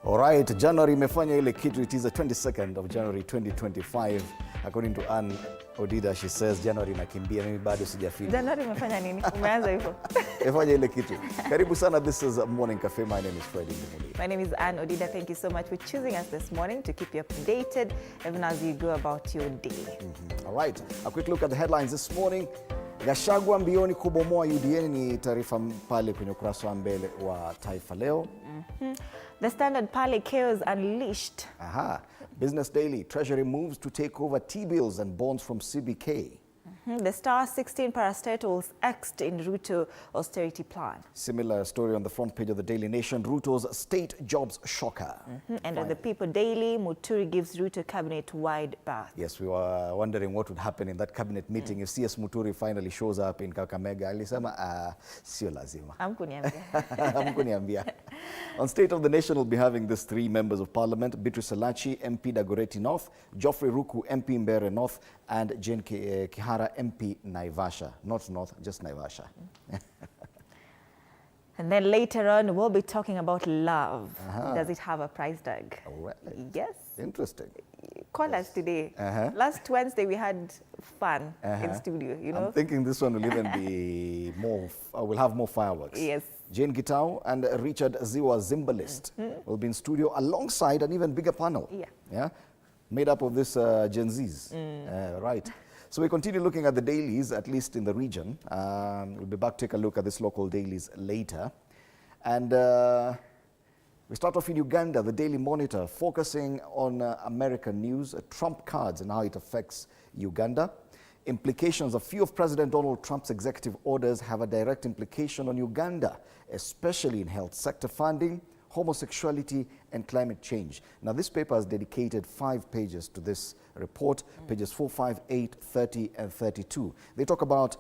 All right, January imefanya ile kitu. It is the 22nd of January 2025. According to Ann Odida, she says January nakimbia, mimi bado sijafika. January imefanya nini? Umeanza hivyo. Imefanya ile kitu. Karibu sana, this is Morning Cafe. My name is Freddie. My name is Ann Odida. Thank you so much for choosing us this morning to keep you updated even as you go about your day. All right, a quick look at the headlines this morning. Gachagua mbioni kubomoa UDA ni taarifa pale kwenye ukurasa wa mbele wa Taifa Leo. The Standard pale chaos unleashed. Business Daily, Treasury moves to take over T-bills and bonds from CBK. The Star 16 parastatals axed in Ruto austerity plan. Similar story on the front page of the Daily Nation, Ruto's state jobs shocker. And on the People Daily, Muturi gives Ruto cabinet-wide berth. Yes, we were wondering what would happen in that cabinet meeting if CS Muturi finally shows up in Kakamega. Alisema, sio lazima. Hamkuniambia. On State of the Nation, we'll be having these three members of Parliament: Beatrice Salachi, MP Dagoretti North; Geoffrey Ruku, MP Mbeere North; and Jane Kihara, MP Naivasha. Not North, just Naivasha. And then later on, we'll be talking about love. Does it have a price tag? Oh, really? Yes. Interesting. Call us today. Last Wednesday, we had fun in studio, you know? I'm thinking this one will even be more, we'll have more fireworks. Yes. Jane Gitau and Richard Ziwa, Zimbalist, will be in studio alongside an even bigger panel. Yeah? Made up of this Gen Zs. Right. So we continue looking at the dailies, at least in the region. We'll be back to take a look at this local dailies later. And we start off in Uganda, the Daily Monitor, focusing on American news, Trump cards and how it affects Uganda. Implications: a few of President Donald Trump's executive orders have a direct implication on Uganda, especially in health sector funding, homosexuality, and climate change. Now, this paper has dedicated 5 pages to this report, pages 4, 5, 8, 30, and 32. They talk about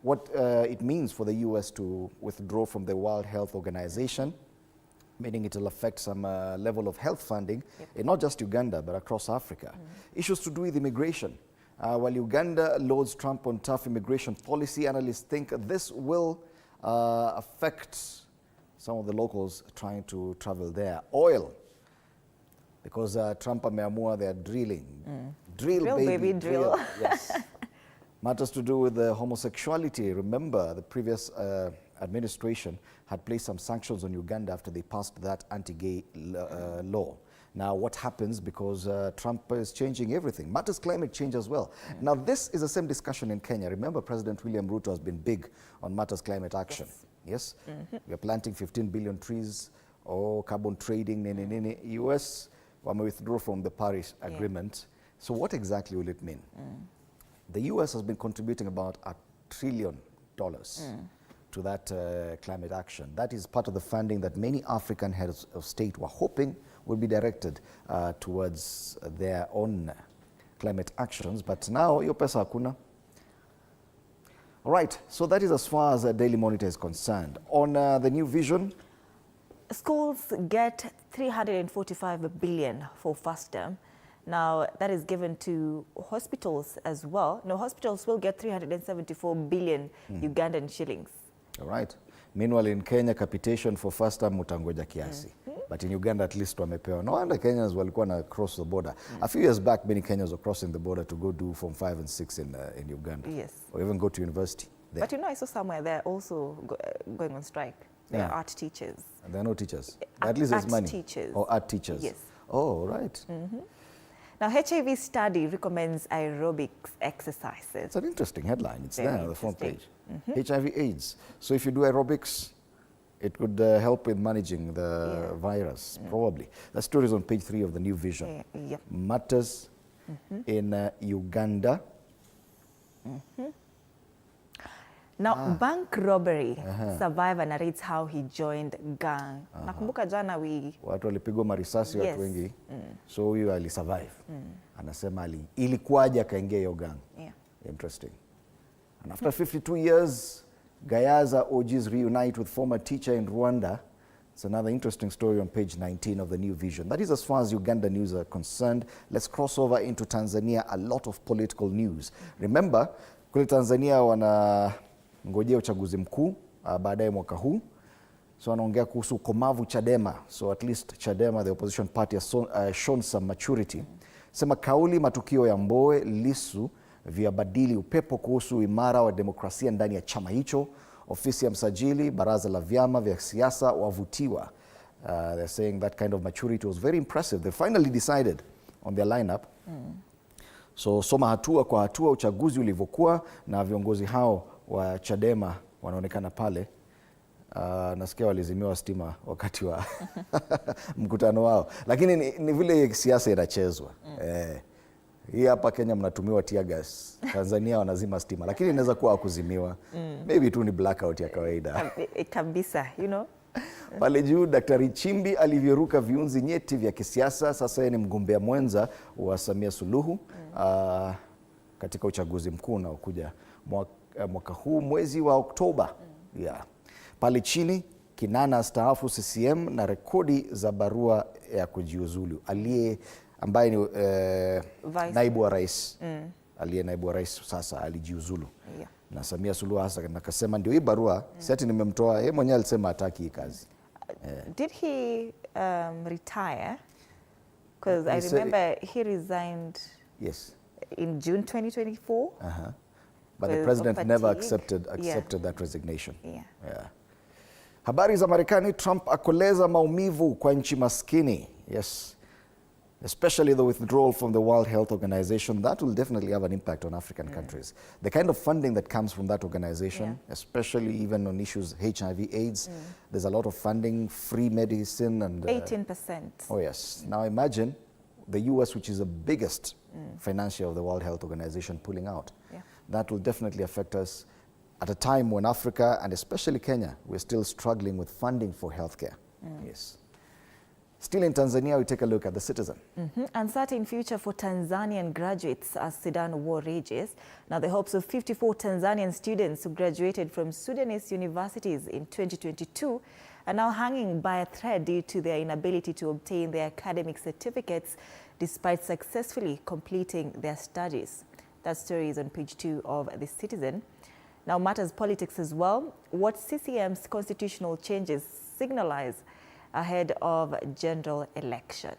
what it means for the U.S. to withdraw from the World Health Organization, meaning it will affect some level of health funding in not just Uganda, but across Africa. Issues to do with immigration. While Uganda loads Trump on tough immigration policy, analysts think this will affect some of the locals trying to travel there. Oil, because Trump ameamua they are drilling. Drill, baby, drill. Yes. Matters to do with the homosexuality. Remember, the previous administration had placed some sanctions on Uganda after they passed that anti-gay law. Now, what happens because Trump is changing everything? Matters climate change as well. Now, this is the same discussion in Kenya. Remember, President William Ruto has been big on matters climate action. Yes? We are planting 15 billion trees, carbon trading, US wame withdraw from the Paris Agreement. So what exactly will it mean? The US has been contributing about $1 trillion to that climate action. That is part of the funding that many African heads of state were hoping will be directed towards their own climate actions. But now, yo pesa hakuna. All right, so that is as far as the Daily Monitor is concerned. On the New Vision, schools get 345 billion for first term. Now, that is given to hospitals as well. No, hospitals will get 374 billion Ugandan shillings. All right. Meanwhile, in Kenya, capitation for first term mutangoja kiasi. But in Uganda, at least wamepewa. No wonder Kenyans walikuwa na cross the border. A few years back, many Kenyans were crossing the border to go do Form 5 and 6 in Uganda. Yes. Or even go to university there. But you know, I saw somewhere they're also going on strike. They're art teachers. And they're no teachers. At least there's money. Art teachers. Or art teachers. Yes. Oh, right. Now, HIV study recommends aerobics exercises. It's an interesting headline. It's there on the front page. HIV/AIDS. So if you do aerobics, it could help with managing the virus, probably. The story is on page 3 of the New Vision. Matters in Uganda. Now, bank robbery. Survivor narrates how he joined gang. Nakumbuka jana watu walipigwa marisasi watu wengi. So huyu alisurvive. Anasema ilikuwaje akaingia hiyo gang. Interesting. And after 52 years, Gayaza OGs reunite with former teacher in Rwanda. It's another interesting story on page 19 of the New Vision. That is as far as Uganda news are concerned. Let's cross over into Tanzania, a lot of political news. Remember, kule Tanzania wanangojea uchaguzi mkuu baadaye mwaka huu. So wanaongea kuhusu ukomavu Chadema. So at least Chadema, the opposition party, has shown some maturity. Sema kauli matukio ya Mbowe, Lissu vyabadili upepo kuhusu imara wa demokrasia ndani ya chama hicho. Ofisi ya msajili, baraza la vyama vya siasa wavutiwa. They're saying that kind of maturity was very impressive. They finally decided on their lineup. So soma hatua kwa hatua uchaguzi ulivyokuwa na viongozi hao wa Chadema wanaonekana pale. Nasikia walizimiwa stima wakati wa mkutano wao. Lakini ni vile siasa inachezwa. Hii hapa Kenya mnatumiwa tear gas. Tanzania wanazima stima. Lakini inaweza kuwa hakuzimiwa. Maybe tu ni blackout ya kawaida. Kabisa, you know. Pale juu Daktari Chimbi alivyoruka viunzi nyeti vya kisiasa. Sasa yeye ni mgombea mwenza wa Samia Suluhu katika uchaguzi mkuu unaokuja mwaka huu mwezi wa Oktoba. Pale chini Kinana staafu CCM na rekodi za barua ya kujiuzulu. Ambaye ni naibu wa rais. Aliye naibu wa rais sasa alijiuzulu. Na Samia Suluhu Hassan akasema ndio hii barua, si ati nimemtoa, yeye mwenyewe alisema hataki hii kazi. Did he retire? Because I remember he resigned in June 2024. But the president never accepted that resignation. Habari za Marekani, Trump akoleza maumivu kwa nchi maskini. Especially the withdrawal from the World Health Organization, that will definitely have an impact on African countries. The kind of funding that comes from that organization, especially even on issues HIV, AIDS, there's a lot of funding, free medicine and 18%. Oh yes. Now imagine the US, which is the biggest financier of the World Health Organization, pulling out. That will definitely affect us at a time when Africa and especially Kenya, we're still struggling with funding for healthcare. Still in Tanzania, we take a look at the Citizen. Uncertain future for Tanzanian graduates as Sudan war rages. Now, the hopes of 54 Tanzanian students who graduated from Sudanese universities in 2022 are now hanging by a thread due to their inability to obtain their academic certificates despite successfully completing their studies. That story is on page 2 of the Citizen. Now, matters politics as well. What CCM's constitutional changes signalize ahead of general election.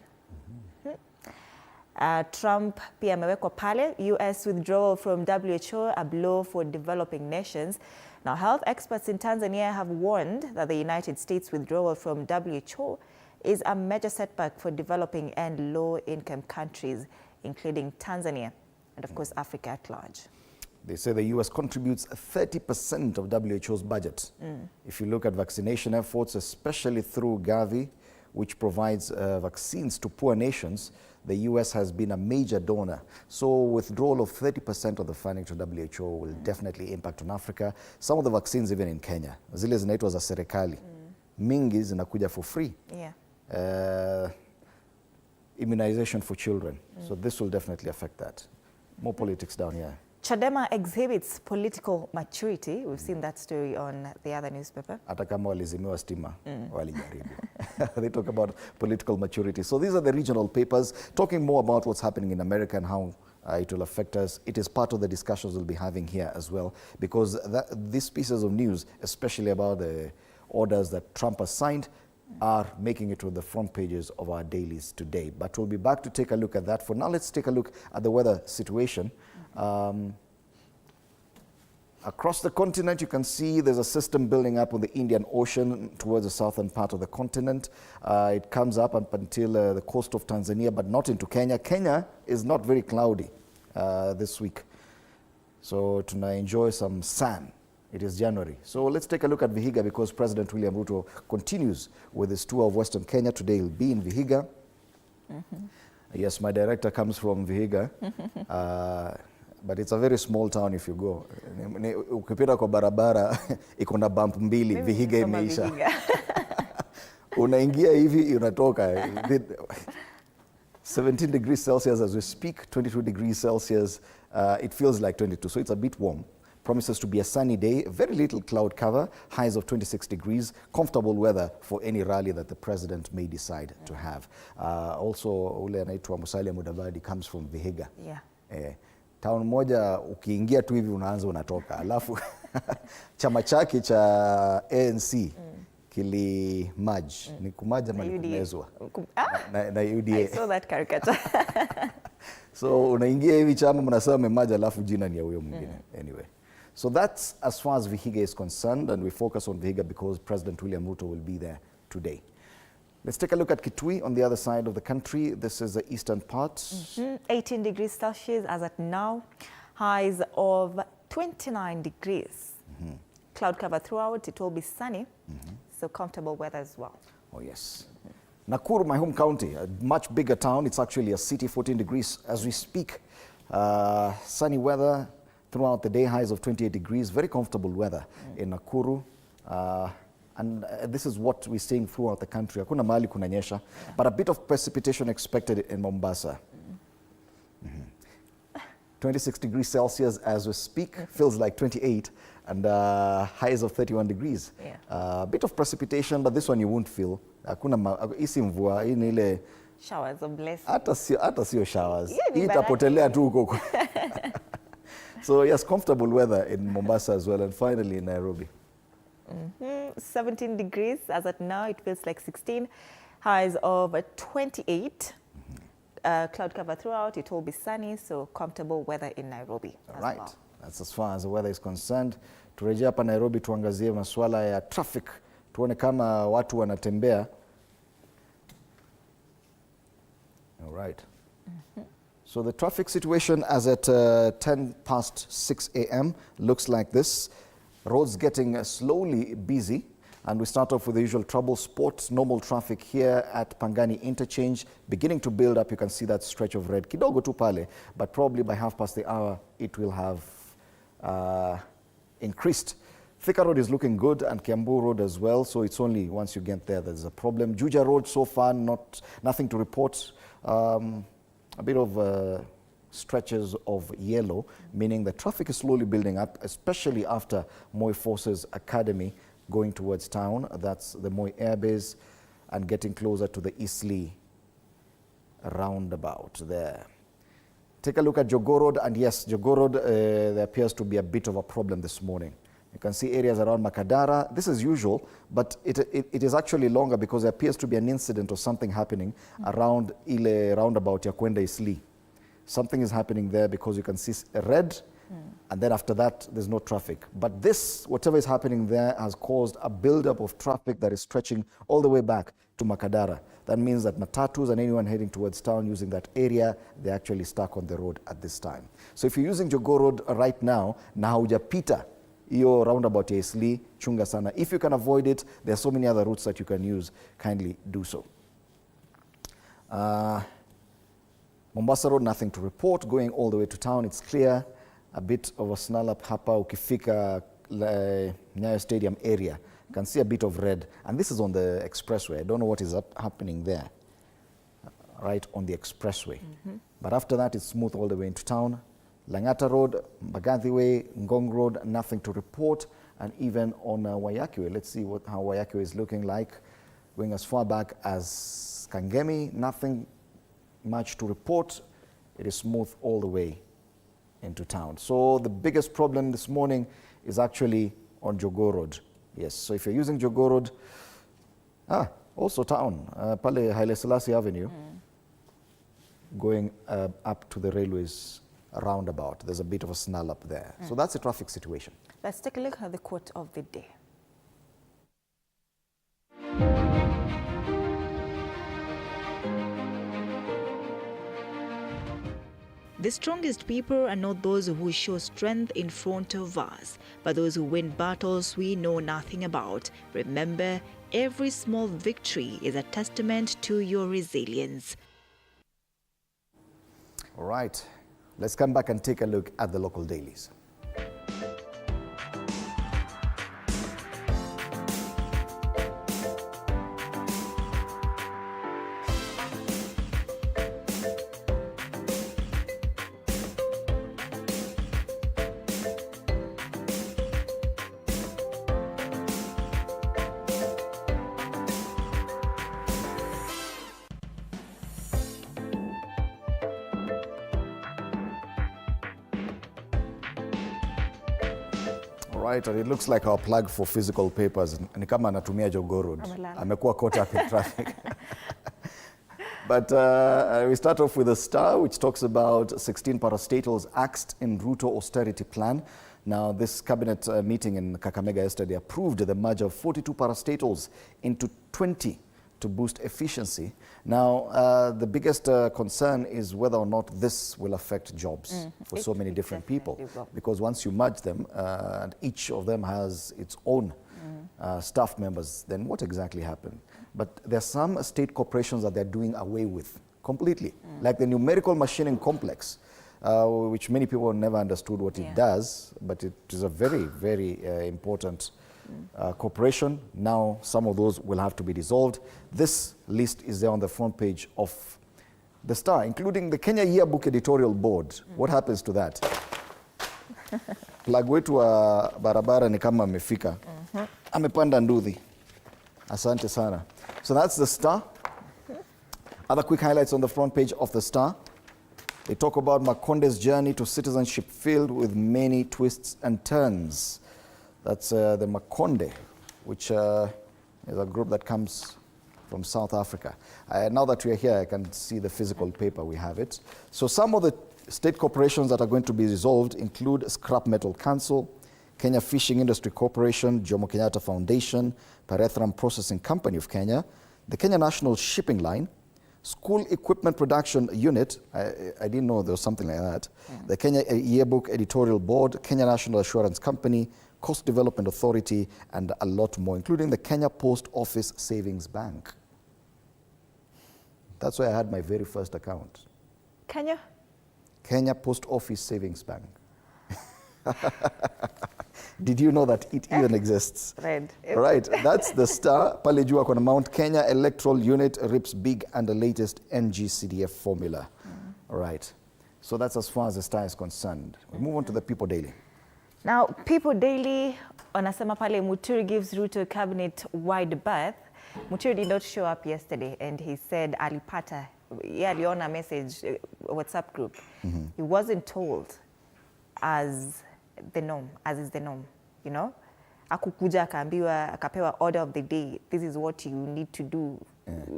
Trump pia amewekwa pale. US withdrawal from WHO, a blow for developing nations. Now, health experts in Tanzania have warned that the United States withdrawal from WHO is a major setback for developing and low-income countries, including Tanzania and, of course, Africa at large. They say the US contributes 30% of WHO's budget. If you look at vaccination efforts, especially through Gavi, which provides vaccines to poor nations, the US has been a major donor. So withdrawal of 30% of the funding to WHO will definitely impact on Africa. Some of the vaccines even in Kenya, zile zinaitwa za serikali, mingi zinakuja for free. Immunization for children. So this will definitely affect that. More politics down here. Chadema exhibits political maturity. We've seen that story on the other newspaper. Hata kama walizimiwa stima, walijaribu. They talk about political maturity. So these are the regional papers talking more about what's happening in America and how it will affect us. It is part of the discussions we'll be having here as well, because these pieces of news, especially about the orders that Trump has signed, are making it to the front pages of our dailies today. But we'll be back to take a look at that. For now, let's take a look at the weather situation. Across the continent, you can see there's a system building up on the Indian Ocean towards the southern part of the continent. It comes up until the coast of Tanzania, but not into Kenya. Kenya is not very cloudy this week. So tuna enjoy some sun. It is January. So let's take a look at Vihiga, because President William Ruto continues with his tour of Western Kenya. Today he'll be in Vihiga. Yes, my director comes from Vihiga. But it's a very small town if you go. Ukipita kwa barabara, iko na bump mbili, Vihiga imeisha. Unaingia hivi, unatoka. 17 degrees Celsius as we speak, 22 degrees Celsius. It feels like 22, so it's a bit warm. Promises to be a sunny day, very little cloud cover, highs of 26 degrees, comfortable weather for any rally that the president may decide to have. Also, ule anaitwa Musalia Mudavadi comes from Vihiga. Yeah. Town moja ukiingia tu hivi unaanza unatoka. Alafu chama chake cha ANC kili merge. Ni kumaja ama ni kumezwa. Na UDA. I saw that caricature. So unaingia hivi chama mnasema memaja alafu jina ni ya huyo mwingine. Anyway. So that's as far as Vihiga is concerned, and we focus on Vihiga because President William Ruto will be there today. Let's take a look at Kitui on the other side of the country. This is the eastern part. 18 degrees Celsius as at now. Highs of 29 degrees. Cloud cover throughout. It will be sunny. So comfortable weather as well. Oh, yes. Nakuru, my home county, a much bigger town. It's actually a city, 14 degrees as we speak. Sunny weather throughout the day, highs of 28 degrees. Very comfortable weather in Nakuru. And this is what we're seeing throughout the country. Hakuna mahali kunanyesha, but a bit of precipitation expected in Mombasa. 26 degrees Celsius as we speak, feels like 28, and highs of 31 degrees. A bit of precipitation, but this one you won't feel. Hakuna isi mvua, hii ni ile showers of blessing. Hata sio showers. Hii itapotelea tu huko. So yes, comfortable weather in Mombasa as well, and finally in Nairobi. 17 degrees as at now. It feels like 16. Highs of 28. Cloud cover throughout. It will be sunny, so comfortable weather in Nairobi. All right. Well. That's as far as the weather is concerned. Turejea hapa Nairobi tuangazie masuala ya traffic. Tuone kama watu wanatembea. All right. So the traffic situation as at 10 past 6 a.m. looks like this. Roads getting slowly busy, and we start off with the usual trouble spots. Normal traffic here at Pangani Interchange beginning to build up. You can see that stretch of red kidogo tu pale, but probably by 1:30 it will have increased. Thika Road is looking good, and Kiambu Road as well, so it's only once you get there there's a problem. Juja Road so far nothing to report. A bit of stretches of yellow, meaning the traffic is slowly building up, especially after Moi Forces Academy going towards town. That's the Moi Airbase, and getting closer to the Eastleigh roundabout there. Take a look at Jogoo Road, and yes, Jogoo Road, there appears to be a bit of a problem this morning. You can see areas around Makadara. This is usual, but it is actually longer because there appears to be an incident or something happening around Ile roundabout ya kwenda Eastleigh. Something is happening there because you can see red, and then after that, there's no traffic. But this, whatever is happening there, has caused a buildup of traffic that is stretching all the way back to Makadara. That means that matatus and anyone heading towards town using that area, they're actually stuck on the road at this time. So if you're using Jogoo Road right now, na haujapita iyo roundabout ya Eastleigh, chunga sana. If you can avoid it, there are so many other routes that you can use. Kindly do so. Mombasa Road, nothing to report. Going all the way to town, it's clear. A bit of a snarl up hapa ukifika Nyayo Stadium area. You can see a bit of red. And this is on the expressway. I don't know what is happening there. Right on the expressway. But after that, it's smooth all the way into town. Langata Road, Mbagathi Way, Ngong Road, nothing to report. And even on Wayaki Way, let's see how Wayaki Way is looking like. Going as far back as Kangemi, nothing much to report. It is smooth all the way into town. So the biggest problem this morning is actually on Jogoo Road. Yes, so if you're using Jogoo Road, also town, Pale Haile Selassie Avenue, going up to the railways roundabout. There's a bit of a snarl up there. So that's the traffic situation. Let's take a look at the quote of the day. The strongest people are not those who show strength in front of us, but those who win battles we know nothing about. Remember, every small victory is a testament to your resilience. All right, let's come back and take a look at the local dailies. right, and it looks like our plug for physical papers. Ni kama anatumia Jogoo Road. Amekuwa caught up in traffic. But we start off with a Star, which talks about 16 parastatals axed in Ruto austerity plan. Now, this cabinet meeting in Kakamega yesterday approved the merger of 42 parastatals into 20 to boost efficiency. Now, the biggest concern is whether or not this will affect jobs for so many different people. Because once you merge them, and each of them has its own staff members, then what exactly happened? But there are some state corporations that they're doing away with completely, like the numerical machining complex, which many people never understood what it does, but it is a very, very important corporation. Now, some of those will have to be dissolved. This list is there on the front page of the Star, including the Kenya Yearbook Editorial Board. What happens to that? Plug wetu wa barabara ni kama amefika. Amepanda nduthi. Asante sana. So that's the Star. Other quick highlights on the front page of the Star. They talk about Makonde's journey to citizenship filled with many twists and turns. That's the Makonde, which is a group that comes from South Africa. Now that we are here, I can see the physical paper, we have it. So some of the state corporations that are going to be dissolved include Scrap Metal Council, Kenya Fishing Industry Corporation, Jomo Kenyatta Foundation, Perethram Processing Company of Kenya, the Kenya National Shipping Line, School Equipment Production Unit, I didn't know there was something like that, the Kenya Yearbook Editorial Board, Kenya National Assurance Company, Coast Development Authority, and a lot more, including the Kenya Post Office Savings Bank. That's where I had my very first account. Kenya Post Office Savings Bank. Did you know that it even exists? Right, that's the Star. Pale juu kuna Mount Kenya Electoral Unit rips big and the latest NGCDF formula. Right, so that's as far as the Star is concerned. We move on to the People Daily. Now, People Daily, wanasema pale Muturi gives Ruto cabinet-wide berth. Muturi did not show up yesterday, and he said alipata, aliona message, WhatsApp group. He wasn't told as the norm, as is the norm, you know? Akukuja akaambiwa, akapewa order of the day. This is what you need to do.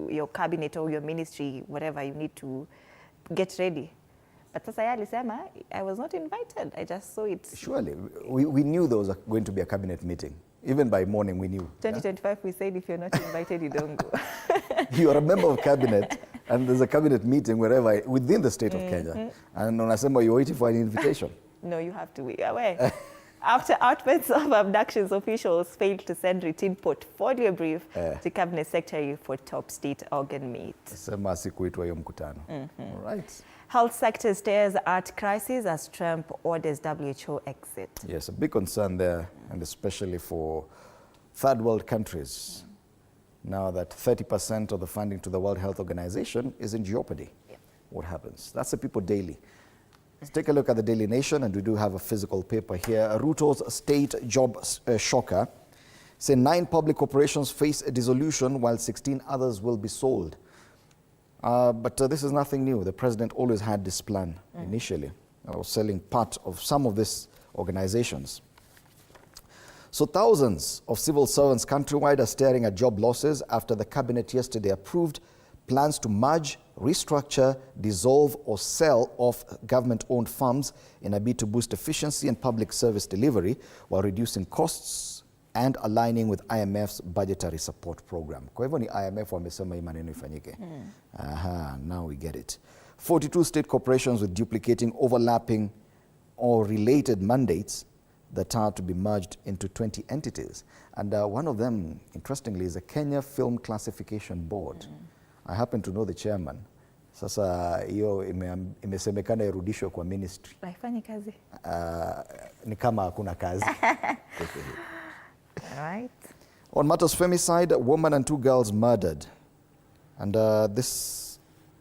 Your cabinet or your ministry, whatever, you need to get ready. But sasa yeye alisema, I was not invited. I just saw it. Surely, we knew there was going to be a cabinet meeting. Even by morning, we knew. 2025, we said if you're not invited, you don't go. You are a member of cabinet, and there's a cabinet meeting wherever, within the state of Kenya. And unasema you're waiting for an invitation. No, you have to wait. Away. After outbursts of abductions, officials failed to send routine portfolio brief to cabinet secretary for top state organ meet. Sema sikuitwa hiyo mkutano. All right. Health sector stares at crisis as Trump orders WHO exit. Yes, a big concern there, and especially for third world countries. Now that 30% of the funding to the World Health Organization is in jeopardy. What happens? That's the People Daily. Let's take a look at the Daily Nation, and we do have a physical paper here. Ruto's state job shocker. Say 9 public corporations face a dissolution while 16 others will be sold. But this is nothing new. The president always had this plan initially, of selling part of some of these organizations. So thousands of civil servants countrywide are staring at job losses after the cabinet yesterday approved plans to merge, restructure, dissolve or sell off government-owned firms in a bid to boost efficiency and public service delivery while reducing costs and aligning with IMF's budgetary support program. Kwa hivyo ni IMF wamesema hii maneno ifanyike. Now we get it. 42 state corporations with duplicating, overlapping or related mandates that are to be merged into 20 entities. And one of them, interestingly, is the Kenya Film Classification Board. I happen to know the chairman. Sasa hiyo imesemekana irudishwe kwa ministry. Haifanyi kazi. Ni kama hakuna kazi. All right. On matters femicide, a woman and 2 girls murdered. And this,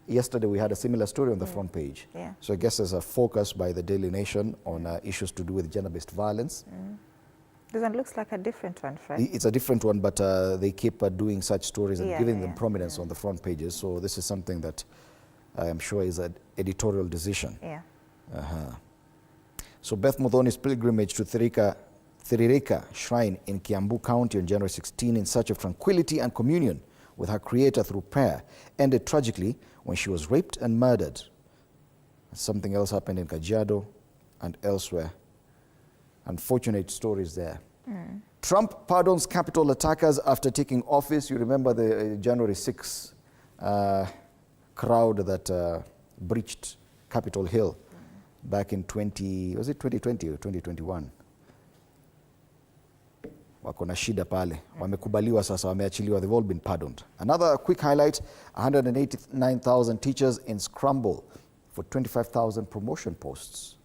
yesterday we had a similar story on the front page. So I guess there's a focus by the Daily Nation on issues to do with gender-based violence. This one looks like a different one, Fred. It's a different one, but they keep doing such stories and giving them prominence on the front pages. So this is something that I am sure is an editorial decision. So Beth Muthoni's pilgrimage to Thiririka Shrine in Kiambu County on January 16 in search of tranquility and communion with her creator through prayer ended tragically when she was raped and murdered. Something else happened in Kajiado and elsewhere. Unfortunate stories there. Trump pardons Capitol attackers after taking office. You remember the January 6 crowd that breached Capitol Hill back in 2020 or 2021? Wako na shida pale. Wamekubaliwa sasa, wameachiliwa. They've all been pardoned. Another quick highlight, 189,000 teachers in scramble for 25,000 promotion posts.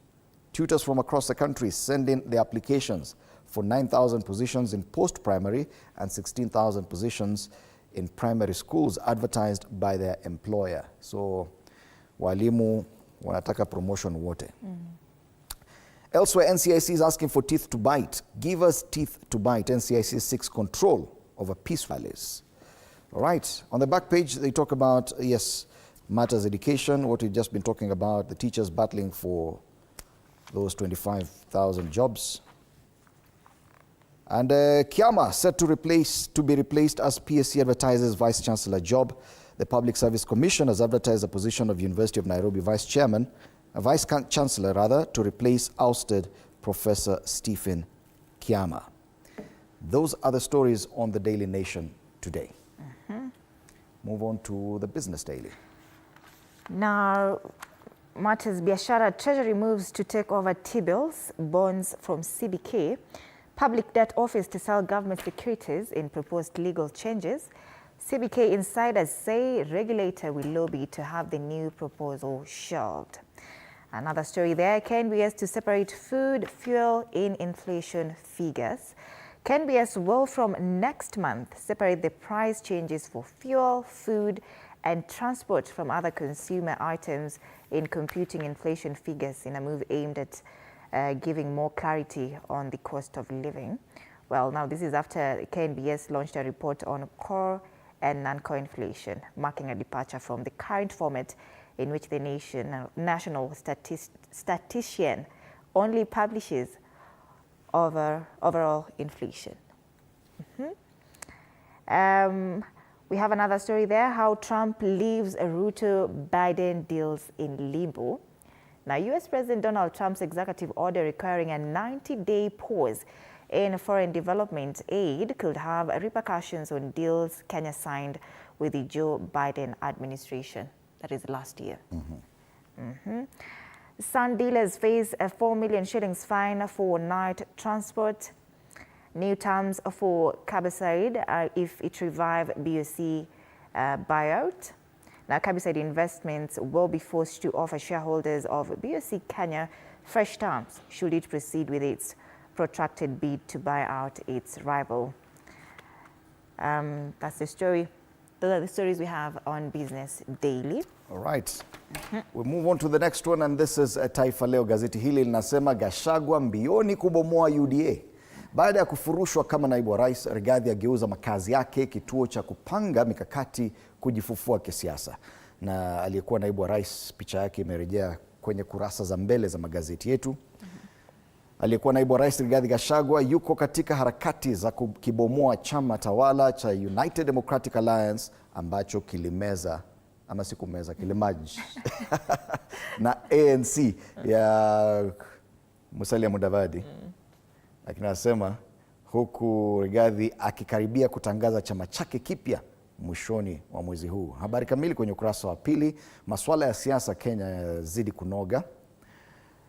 Tutors from across the country send in their applications for 9,000 positions in post-primary and 16,000 positions in primary schools advertised by their employer. So, walimu wanataka promotion wote. Elsewhere, NCIC is asking for teeth to bite. Give us teeth to bite. NCIC seeks control over peace rallies. All right. On the back page, they talk about, yes, matters education, what we've just been talking about, the teachers battling for those 25,000 jobs. And Kiama set to be replaced as PSC advertises Vice Chancellor job. The Public Service Commission has advertised the position of University of Nairobi Vice Chancellor rather, to replace ousted Professor Stephen Kiama. Those are the stories on the Daily Nation today. Move on to the Business Daily. Now, matters Biashara Treasury moves to take over T-bills, bonds from CBK. Public Debt Office to sell government securities in proposed legal changes. CBK insiders say regulator will lobby to have the new proposal shelved. Another story there, KNBS to separate food, fuel in inflation figures. KNBS will from next month separate the price changes for fuel, food, and transport from other consumer items in computing inflation figures in a move aimed at giving more clarity on the cost of living. Well, now this is after KNBS launched a report on core and non-core inflation, marking a departure from the current format in which the national statistician only publishes overall inflation. We have another story there, how Trump leaves Ruto-Biden deals in limbo. Now, US President Donald Trump's executive order requiring a 90-day pause in foreign development aid could have repercussions on deals Kenya signed with the Joe Biden administration. That is last year. Sun dealers face a 4 million shillings fine for night transport. New terms for Cabicide if it revive BOC buyout. Now, Cabicide Investments will be forced to offer shareholders of BOC Kenya fresh terms should it proceed with its protracted bid to buy out its rival. That's the story. Those are the stories we have on Business Daily. All right. We'll move on to the next one, and this is Taifa Leo. Gazeti hili linasema Gachagua mbioni kubomoa UDA. Baada ya kufurushwa kama naibu wa rais, Rigathi ageuza makazi yake kituo cha kupanga mikakati kujifufua kisiasa. Na aliyekuwa naibu wa rais, picha yake imerejea kwenye kurasa za mbele za magazeti yetu. Aliyekuwa naibu wa rais Rigathi Gachagua yuko katika harakati za kukibomoa chama tawala cha United Democratic Alliance ambacho kilimeza ama sikumeza kilimaji na ANC ya Musalia Mudavadi. Lakini anasema huku Rigathi akikaribia kutangaza chama chake kipya mwishoni wa mwezi huu. Habari kamili kwenye ukurasa wa pili. Masuala ya siasa Kenya yazidi kunoga.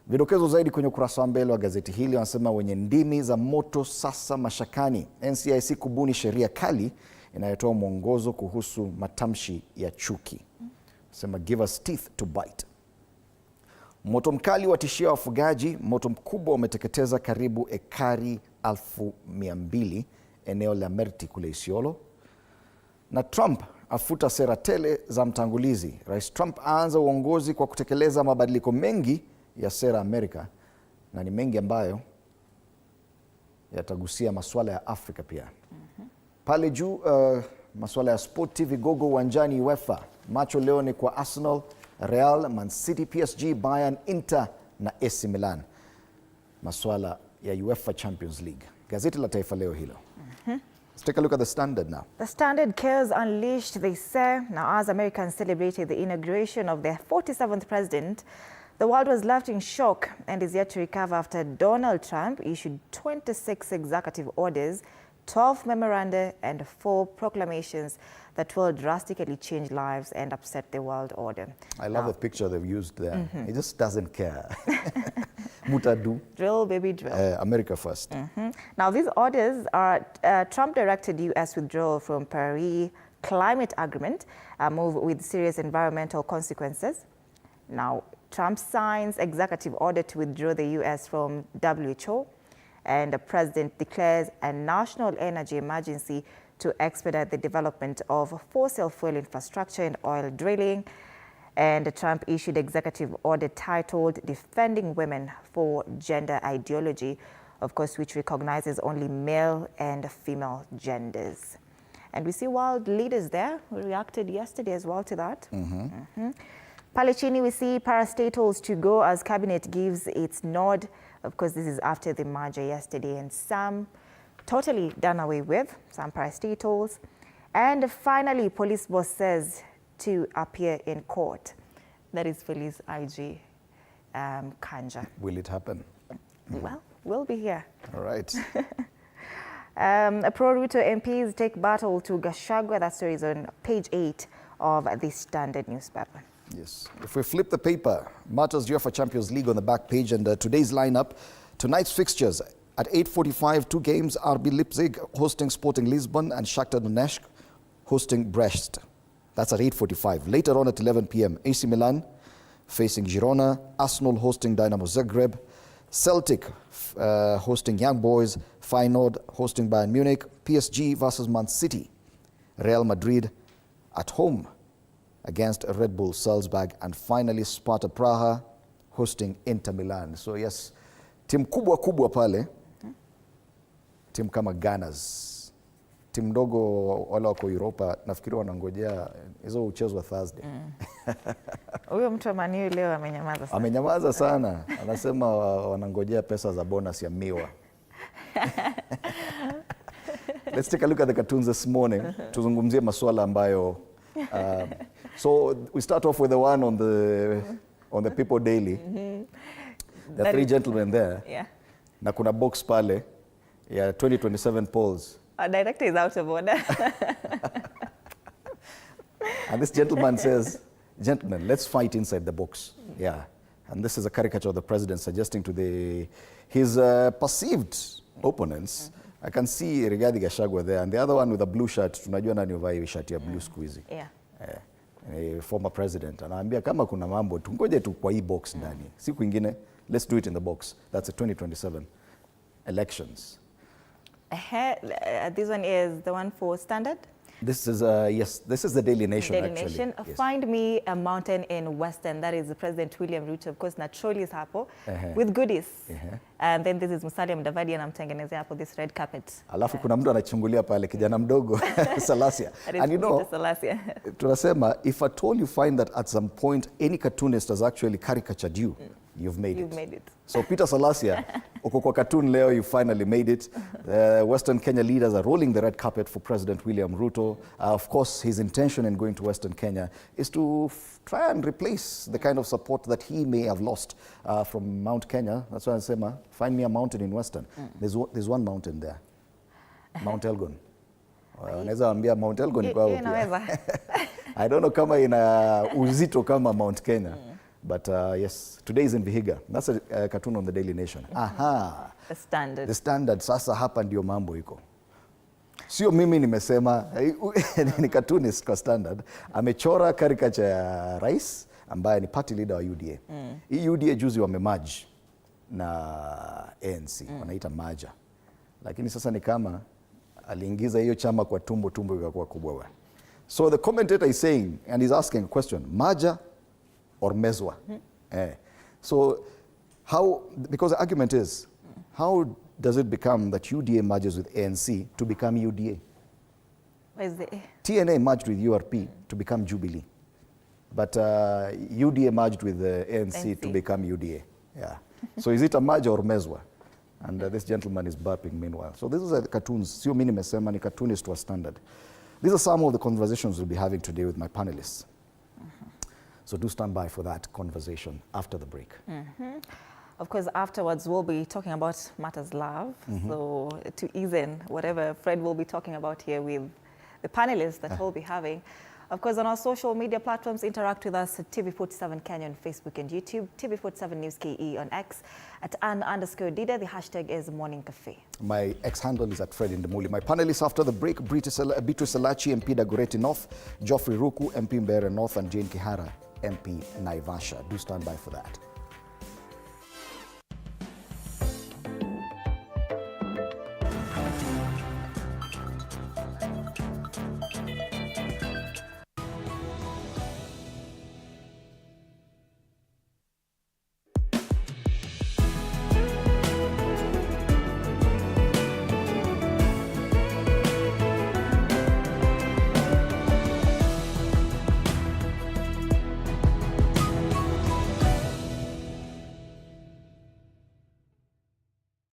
Vidokezo zaidi kwenye ukurasa wa mbele wa gazeti hili wanasema wenye ndimi za moto sasa mashakani. NCIC kubuni sheria kali inayotoa mwongozo kuhusu matamshi ya chuki. Sema give us teeth to bite. Moto mkali watishia wafugaji. Moto mkubwa umeteketeza karibu ekari 200,000 eneo la Berth kule Isiolo. Na Trump afuta sera tele za mtangulizi. Rais Trump aanza uongozi kwa kutekeleza mabadiliko mengi ya sera Amerika, na ni mengi ambayo yatagusia masuala ya Afrika pia. Pale juu masuala ya sport, vigogo uwanjani UEFA. Macho leo ni kwa Arsenal, Real, Man City, PSG, Bayern, Inter na AC Milan. Masuala ya UEFA Champions League. Gazeti la Taifa Leo hilo. Let's take a look at the Standard now. The Standard, chaos unleashed, they say. Now, as Americans celebrated the inauguration of their 47th president, the world was left in shock and is yet to recover after Donald Trump issued 26 executive orders, 12 memoranda, and 4 proclamations that will drastically change lives and upset the world order. I love the picture they've used there. He just doesn't care. Mutadu. Drill, baby, drill. America first. Now, these orders are Trump directed U.S. withdrawal from Paris Climate Agreement, a move with serious environmental consequences. Now, Trump signs executive order to withdraw the U.S. from WHO, and the president declares a national energy emergency to expedite the development of fossil fuel infrastructure and oil drilling. And Trump issued executive order titled Defending Women for Gender Ideology, of course, which recognizes only male and female genders. And we see world leaders there who reacted yesterday as well to that. Palechini, we see parastatals to go as cabinet gives its nod. Of course, this is after the merger yesterday, and some totally done away with, some parastatals. And finally, police boss says to appear in court. That is police IG Kanja. Will it happen? Well, we'll be here. All right. Pro-Ruto MPs take battle to Gachagua. That story is on page 8 of the Standard newspaper. Yes. If we flip the paper, Marta's UEFA Champions League on the back page, and today's lineup, tonight's fixtures at 8:45, 2 games, RB Leipzig hosting Sporting Lisbon and Shakhtar Donetsk hosting Brest. That's at 8:45. Later on at 11 p.m., AC Milan facing Girona, Arsenal hosting Dynamo Zagreb, Celtic hosting Young Boys, Feyenoord hosting Bayern Munich, PSG versus Man City, Real Madrid at home against Red Bull Salzburg, and finally Sparta Praha hosting Inter Milan. So yes, timu kubwa pale, timu kama Gunners, timu ndogo wale wako Europa, nafikiri wanangojea hizo uchezwa Thursday. Huyo mtu wa Man U leo amenyamaza sana. Amenyamaza sana. Anasema wanangojea pesa za bonus ya miwa. Let's take a look at the cartoons this morning. Tuzungumzie masuala ambayo so we start off with the one on the People Daily. The 3 gentlemen there. Yeah. Na kuna box pale ya 2027 polls. Our director is out of order. And this gentleman says, "Gentlemen, let's fight inside the box." Yeah. And this is a caricature of the president suggesting to his perceived opponents. I can see Rigathi Gachagua there, and the other one with a blue shirt. Tunajua nani uvai hii shirt ya blue squeezy. Yeah. Former president. Anaambia kama kuna mambo tungoje tu kwa hii box ndani. Siku ingine, let's do it in the box. That's the 2027 elections. This one is the one for Standard? This is, yes, this is the Daily Nation, Daily actually. Nation. Yes. Find me a mountain in Western. That is President William Ruto. Of course, na trolleys hapo with goodies. And then this is Musalia Mudavadi anamtengenezea hapo this red carpet. Alafu kuna mtu anachungulia pale kijana mdogo Salasia. And you know, tunasema, if at all you find that at some point any cartoonist has actually caricatured you, you've made it. So Peter Salasia, uko kwa cartoon leo, you finally made it. Western Kenya leaders are rolling the red carpet for President William Ruto. Of course, his intention in going to Western Kenya is to try and replace the kind of support that he may have lost from Mount Kenya. That's why I say, find me a mountain in Western. There's one mountain there, Mount Elgon. Unaweza ambia Mount Elgon kwa I don't know kama ina uzito kama Mount Kenya. But yes, today is in Vihiga. That's a cartoon on the Daily Nation. Aha. The Standard. The Standard. Sasa hapa ndio mambo iko. Sio mimi nimesema, ni cartoonist kwa Standard. Amechora caricature ya rais ambaye ni party leader wa UDA. Hii UDA juzi wamemerge na ANC. Wanaita merger. Lakini sasa ni kama aliingiza hiyo chama kwa tumbo ikakuwa kubwa. So the commentator is saying, and he's asking a question, merger or mezwa. So how, because the argument is, how does it become that UDA merges with ANC to become UDA? Where's the TNA merged with URP to become Jubilee. But UDA merged with the ANC to become UDA. Yeah. So is it a merger or mezwa? And this gentleman is burping meanwhile. So this is a cartoons, sio mimi nimesema, ni cartoonist wa Standard. These are some of the conversations we'll be having today with my panelists. So do stand by for that conversation after the break. Of course, afterwards we'll be talking about matters love. So to ease in whatever Fred will be talking about here with the panelists that we'll be having. Of course, on our social media platforms, interact with us at TV47 Kenya on Facebook and YouTube, TV47 News KE on X, at @Ann_Dida. The hashtag is Morning Cafe. My X handle is at Fred Indemuli. My panelists after the break, Beatrice Elachi, MP Dagoretti North, Geoffrey Ruku, MP Mbeere North, and Jane Kihara, MP Naivasha. Do stand by for that.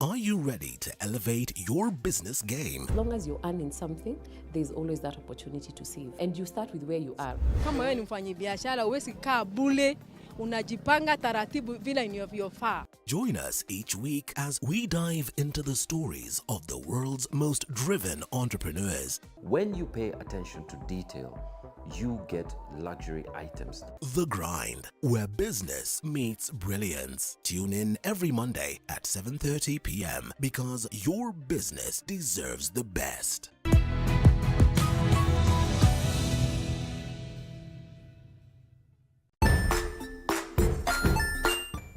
Are you ready to elevate your business game? As long as you're earning something, there's always that opportunity to save. And you start with where you are. Kama wewe ni mfanyabiashara, huwezi kaa bure, unajipanga taratibu vile inavyofaa. Join us each week as we dive into the stories of the world's most driven entrepreneurs. When you pay attention to detail, you get luxury items. The Grind, where business meets brilliance. Tune in every Monday at 7:30 p.m. because your business deserves the best.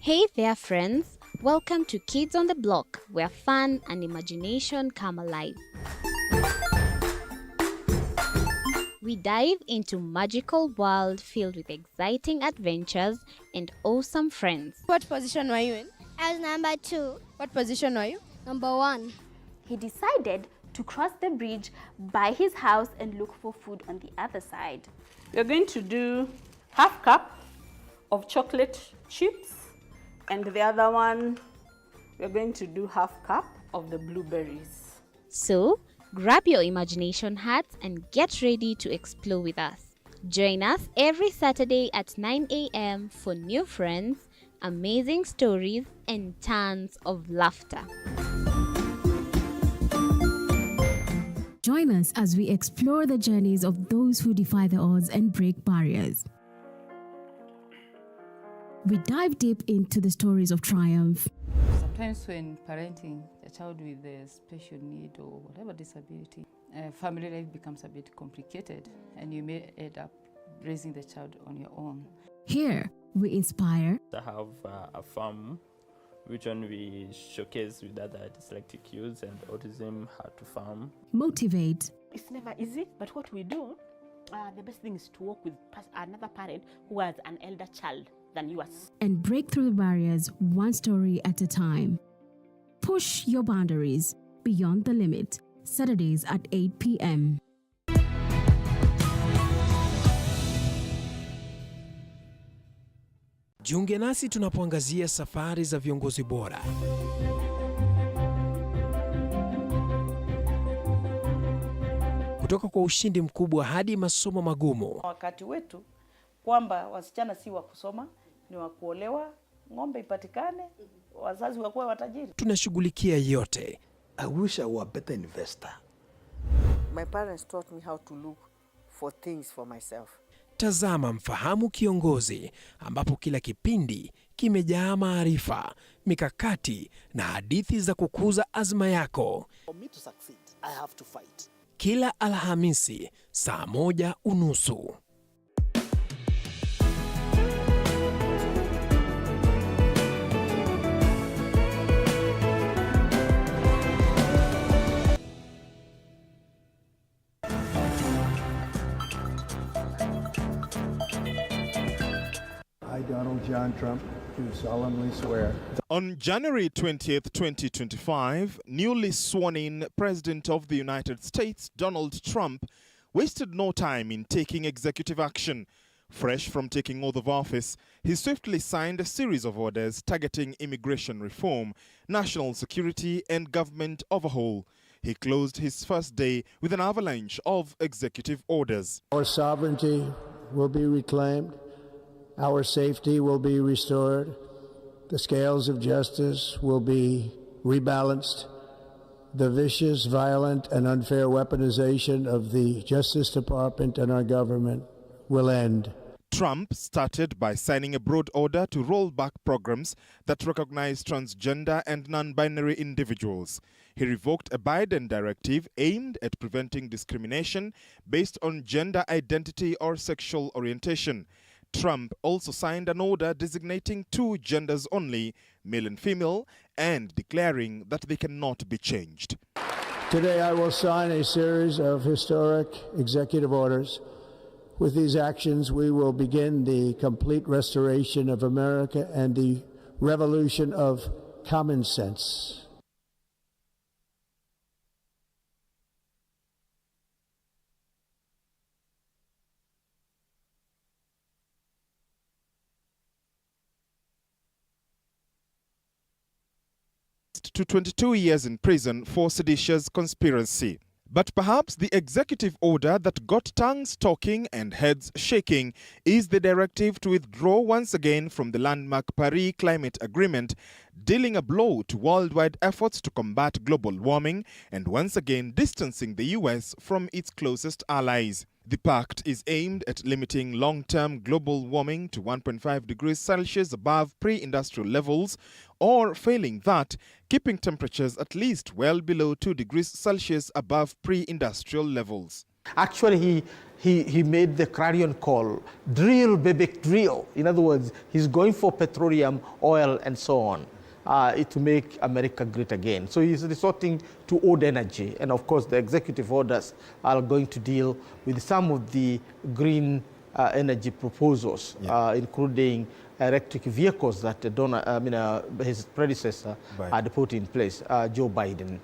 Hey there, friends. Welcome to Kids on the Block, where fun and imagination come alive. We dive into magical world filled with exciting adventures and awesome friends. What position were you in? I was number 2. What position were you? Number 1. He decided to cross the bridge by his house and look for food on the other side. We're going to do half cup of chocolate chips, and the other one, we're going to do half cup of the blueberries. So, grab your imagination hats and get ready to explore with us. Join us every Saturday at 9 a.m. for new friends, amazing stories, and tons of laughter. Join us as we explore the journeys of those who defy the odds and break barriers. We dive deep into the stories of triumph. Sometimes when parenting a child with a special need or whatever disability, family life becomes a bit complicated and you may end up raising the child on your own. Here, we inspire. I have a farm which one we showcase with other dyslexic youths and autism, how to farm. Motivate. It's never easy, but what we do, the best thing is to work with another parent who has an elder child than yours. And break through the barriers one story at a time. Push your boundaries beyond the limit. Saturdays at 8 p.m. Jiunge nasi tunapoangazia safari za viongozi bora. Kutoka kwa ushindi mkubwa hadi masomo magumu. Wakati wetu kwamba wasichana si wa kusoma, ni wa kuolewa, ng'ombe ipatikane, wazazi wakuwe watajiri. Tunashughulikia yote. I wish I were a better investor. My parents taught me how to look for things for myself. Tazama Mfahamu Kiongozi, ambapo kila kipindi kimejaa maarifa, mikakati na hadithi za kukuza azma yako. For me to succeed, I have to fight. Kila Alhamisi saa 1:30. I, Donald John Trump, do solemnly swear. On January 20th, 2025, newly sworn-in President of the United States, Donald Trump, wasted no time in taking executive action. Fresh from taking oath of office, he swiftly signed a series of orders targeting immigration reform, national security, and government overhaul. He closed his first day with an avalanche of executive orders. Our sovereignty will be reclaimed. Our safety will be restored. The scales of justice will be rebalanced. The vicious, violent, and unfair weaponization of the Justice Department and our government will end. Trump started by signing a broad order to roll back programs that recognize transgender and non-binary individuals. He revoked a Biden directive aimed at preventing discrimination based on gender identity or sexual orientation. Trump also signed an order designating two genders only, male and female, and declaring that they cannot be changed. Today I will sign a series of historic executive orders. With these actions, we will begin the complete restoration of America and the revolution of common sense. To 22 years in prison for seditious conspiracy. But perhaps the executive order that got tongues talking and heads shaking is the directive to withdraw once again from the landmark Paris Climate Agreement, dealing a blow to worldwide efforts to combat global warming and once again distancing the US from its closest allies. The pact is aimed at limiting long-term global warming to 1.5 degrees Celsius above pre-industrial levels, or failing that, keeping temperatures at least well below 2 degrees Celsius above pre-industrial levels. Actually, he made the clarion call, drill, baby, drill. In other words, he's going for petroleum, oil, and so on. To make America great again. So he's resorting to old energy. And of course, the executive orders are going to deal with some of the green energy proposals, including electric vehicles that his predecessor had put in place, Joe Biden.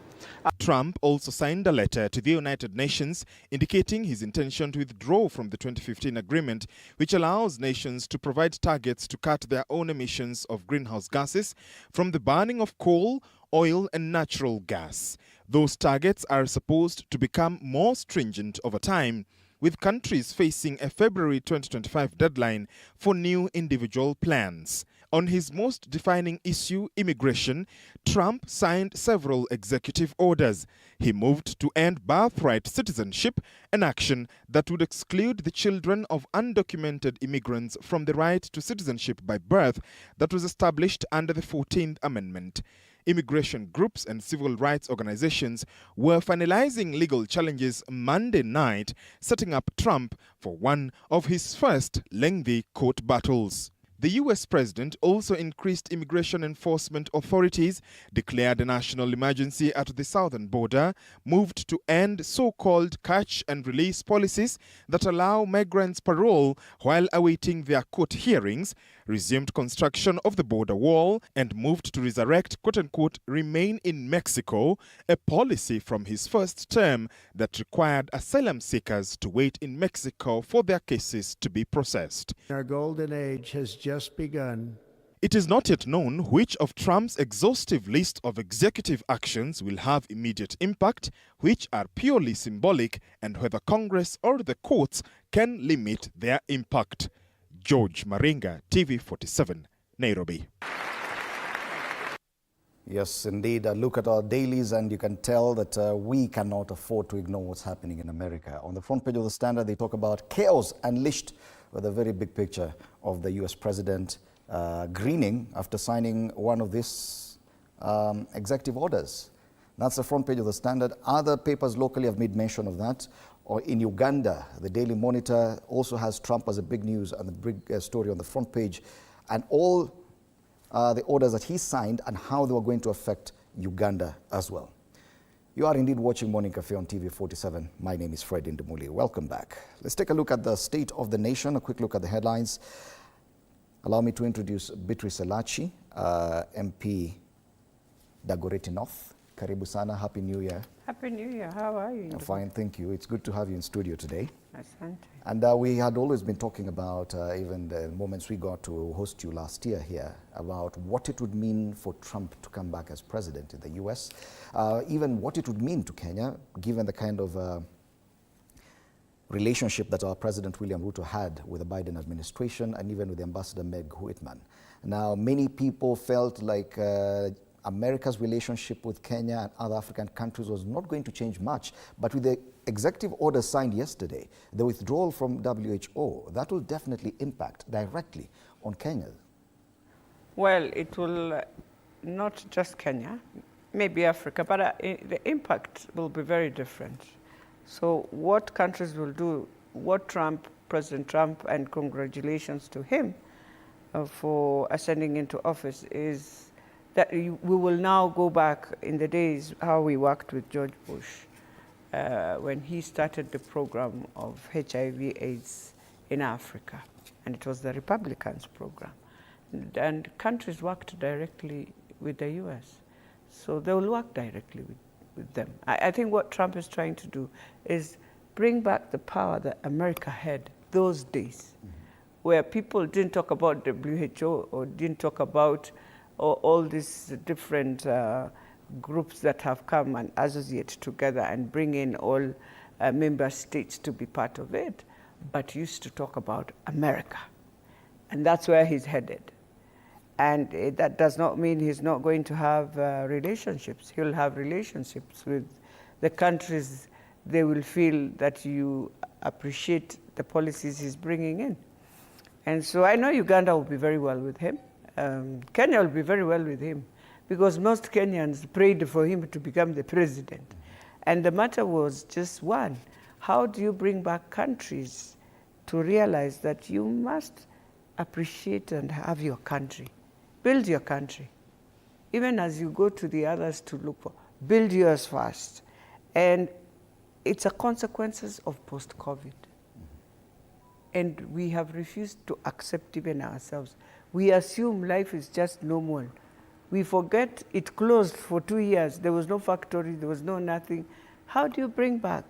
Trump also signed a letter to the United Nations indicating his intention to withdraw from the 2015 agreement, which allows nations to provide targets to cut their own emissions of greenhouse gases from the burning of coal, oil, and natural gas. Those targets are supposed to become more stringent over time, with countries facing a February 2025 deadline for new individual plans. On his most defining issue, immigration, Trump signed several executive orders. He moved to end birthright citizenship, an action that would exclude the children of undocumented immigrants from the right to citizenship by birth that was established under the 14th Amendment. Immigration groups and civil rights organizations were finalizing legal challenges Monday night, setting up Trump for one of his first lengthy court battles. The US president also increased immigration enforcement authorities, declared a national emergency at the southern border, moved to end so-called catch and release policies that allow migrants parole while awaiting their court hearings, resumed construction of the border wall, and moved to resurrect quote-unquote remain in Mexico, a policy from his first term that required asylum seekers to wait in Mexico for their cases to be processed. Our golden age has just begun. It is not yet known which of Trump's exhaustive list of executive actions will have immediate impact, which are purely symbolic, and whether Congress or the courts can limit their impact. George Maringa, TV47, Nairobi. Yes, indeed. Look at our dailies and you can tell that we cannot afford to ignore what's happening in America. On the front page of the Standard, they talk about chaos unleashed with a very big picture of the US president grinning after signing one of these executive orders. That's the front page of the Standard. Other papers locally have made mention of that. Or in Uganda, the Daily Monitor also has Trump as a big news and the big story on the front page, and all the orders that he signed and how they were going to affect Uganda as well. You are indeed watching Morning Cafe on TV47. My name is Fred Indemuli. Welcome back. Let's take a look at the state of the nation, a quick look at the headlines. Allow me to introduce Beatrice Elachi, MP Dagoretti North, Karibu sana. Happy New Year. Happy New Year. How are you? I'm fine, thank you. It's good to have you in studio today. Asante. And we had always been talking about, even the moments we got to host you last year here, about what it would mean for Trump to come back as president in the US, even what it would mean to Kenya, given the kind of relationship that our President William Ruto had with the Biden administration and even with Ambassador Meg Whitman. Now, many people felt like America's relationship with Kenya and other African countries was not going to change much, but with the executive order signed yesterday, the withdrawal from WHO, that will definitely impact directly on Kenya. Well, it will not just Kenya, maybe Africa, but the impact will be very different. So what countries will do, what President Trump, and congratulations to him for ascending into office, is that we will now go back in the days how we worked with George Bush when he started the program of HIV/AIDS in Africa, and it was the Republicans' program. And countries worked directly with the US, so they will work directly with them. I think what Trump is trying to do is bring back the power that America had those days, where people didn't talk about WHO or didn't talk about all these different groups that have come and associate together and bring in all member states to be part of it, but used to talk about America. And that's where he's headed. And that does not mean he's not going to have relationships. He'll have relationships with the countries. They will feel that you appreciate the policies he's bringing in. And so I know Uganda will be very well with him. Kenya will be very well with him, because most Kenyans prayed for him to become the president. And the matter was just one: how do you bring back countries to realize that you must appreciate and have your country? Build your country. Even as you go to the others to look for, build yours first. And it's a consequences of post-COVID. And we have refused to accept even ourselves. We assume life is just normal. We forget it closed for 2 years. There was no factory, there was no nothing. How do you bring back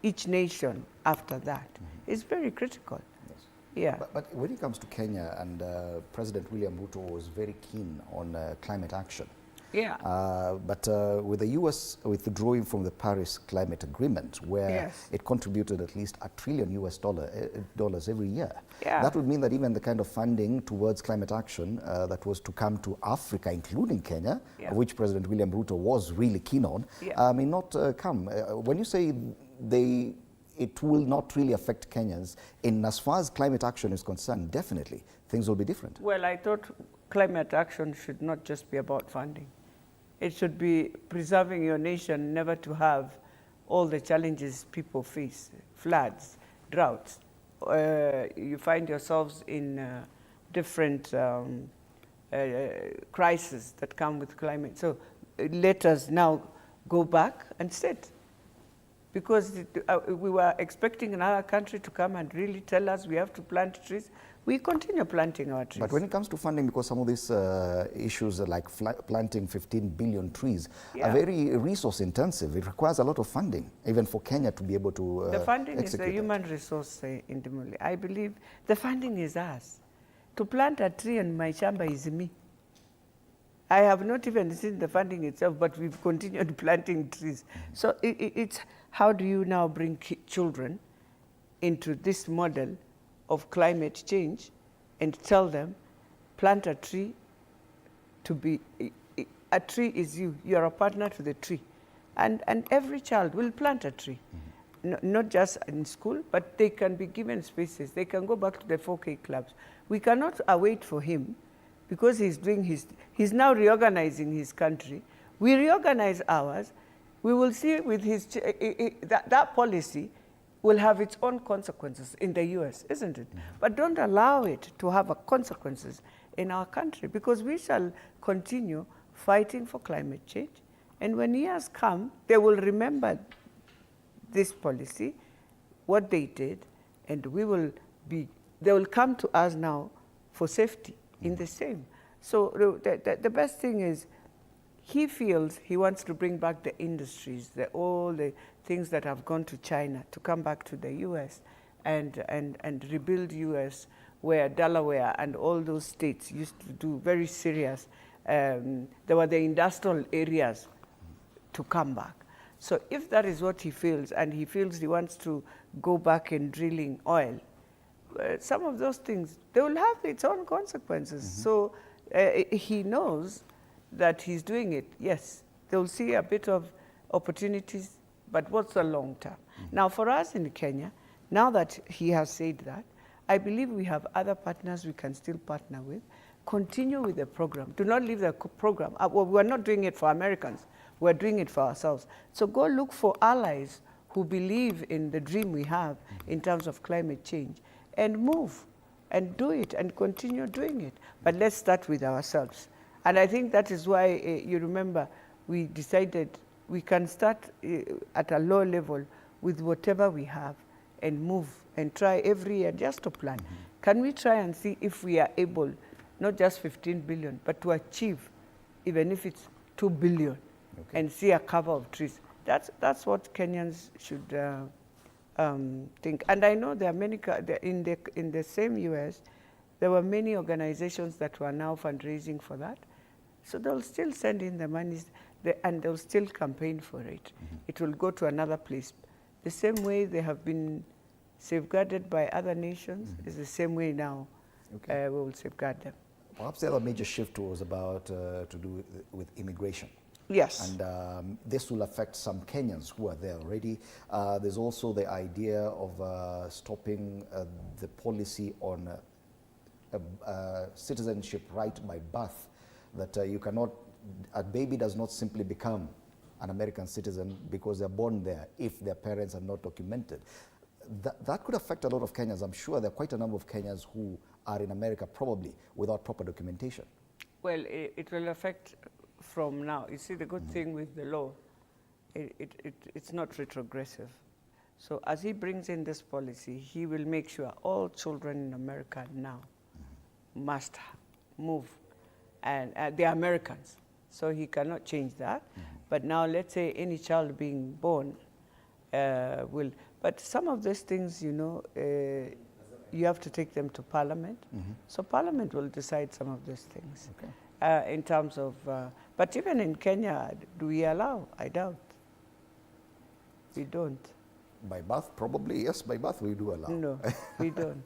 each nation after that? It's very critical. Yes. Yeah. But when it comes to Kenya, and President William Ruto was very keen on climate action. Yeah. But with the US withdrawing from the Paris Climate Agreement, where it contributed at least $1 trillion dollars every year, that would mean that even the kind of funding towards climate action that was to come to Africa, including Kenya, which President William Ruto was really keen on, may not come. When you say it will not really affect Kenyans, in as far as climate action is concerned, definitely things will be different. Well, I thought climate action should not just be about funding. It should be preserving your nation, never to have all the challenges people face: floods, droughts. You find yourselves in different crises that come with climate. So let us now go back and set. Because we were expecting another country to come and really tell us we have to plant trees. We continue planting our trees. But when it comes to funding, because some of these issues like planting 15 billion trees are very resource intensive. It requires a lot of funding, even for Kenya to be able to The funding is execute the human resource in Dimuli. I believe the funding is us. To plant a tree in my shamba is me. I have not even seen the funding itself, but we've continued planting trees. So it's how do you now bring children into this model of climate change and tell them, plant a tree to be, a tree is you. You are a partner to the tree. And every child will plant a tree. Not just in school, but they can be given spaces. They can go back to the 4K clubs. We cannot wait for him, because he's he's now reorganizing his country. We reorganize ours. We will see with his, that policy will have its own consequences in the US, isn't it? But don't allow it to have consequences in our country, because we shall continue fighting for climate change. And when years come, they will remember this policy, what they did, and they will come to us now for safety in the same. So the best thing is he feels he wants to bring back the industries, all the things that have gone to China to come back to the US and rebuild US, where Delaware and all those states used to do very serious. There were the industrial areas to come back. So if that is what he feels, and he feels he wants to go back in drilling oil, some of those things, they will have its own consequences. So he knows that he's doing it. Yes, they'll see a bit of opportunities, but what's the long term? Now for us in Kenya, now that he has said that, I believe we have other partners we can still partner with. Continue with the program. Do not leave the program. Well, we're not doing it for Americans. We're doing it for ourselves. So go look for allies who believe in the dream we have in terms of climate change, and move and do it and continue doing it. But let's start with ourselves. And I think that is why, you remember, we decided we can start at a low level with whatever we have and move and try every year just to plan. Can we try and see if we are able, not just 15 billion, but to achieve, even if it's 2 billion, and see a cover of trees. That's what Kenyans should think. And I know there are many, in the same US, there were many organizations that were now fundraising for that. So they'll still send in the money, and they'll still campaign for it. It will go to another place. The same way they have been safeguarded by other nations is the same way now we will safeguard them. Perhaps the other major shift was about to do with immigration. Yes. And this will affect some Kenyans who are there already. There's also the idea of stopping the policy on citizenship right by birth, that you cannot, a baby does not simply become an American citizen because they're born there if their parents are not documented. That could affect a lot of Kenyans. I'm sure there are quite a number of Kenyans who are in America probably without proper documentation. Well, it will affect from now. You see, the good thing with the law, it's not retrogressive. So as he brings in this policy, he will make sure all children in America now must move, and they're Americans. So he cannot change that. But now let's say any child being born will, but some of these things, you know, you have to take them to Parliament. So Parliament will decide some of these things. In terms of, but even in Kenya, do we allow? I doubt. We don't. By birth, probably, yes, by birth we do allow. No, we don't.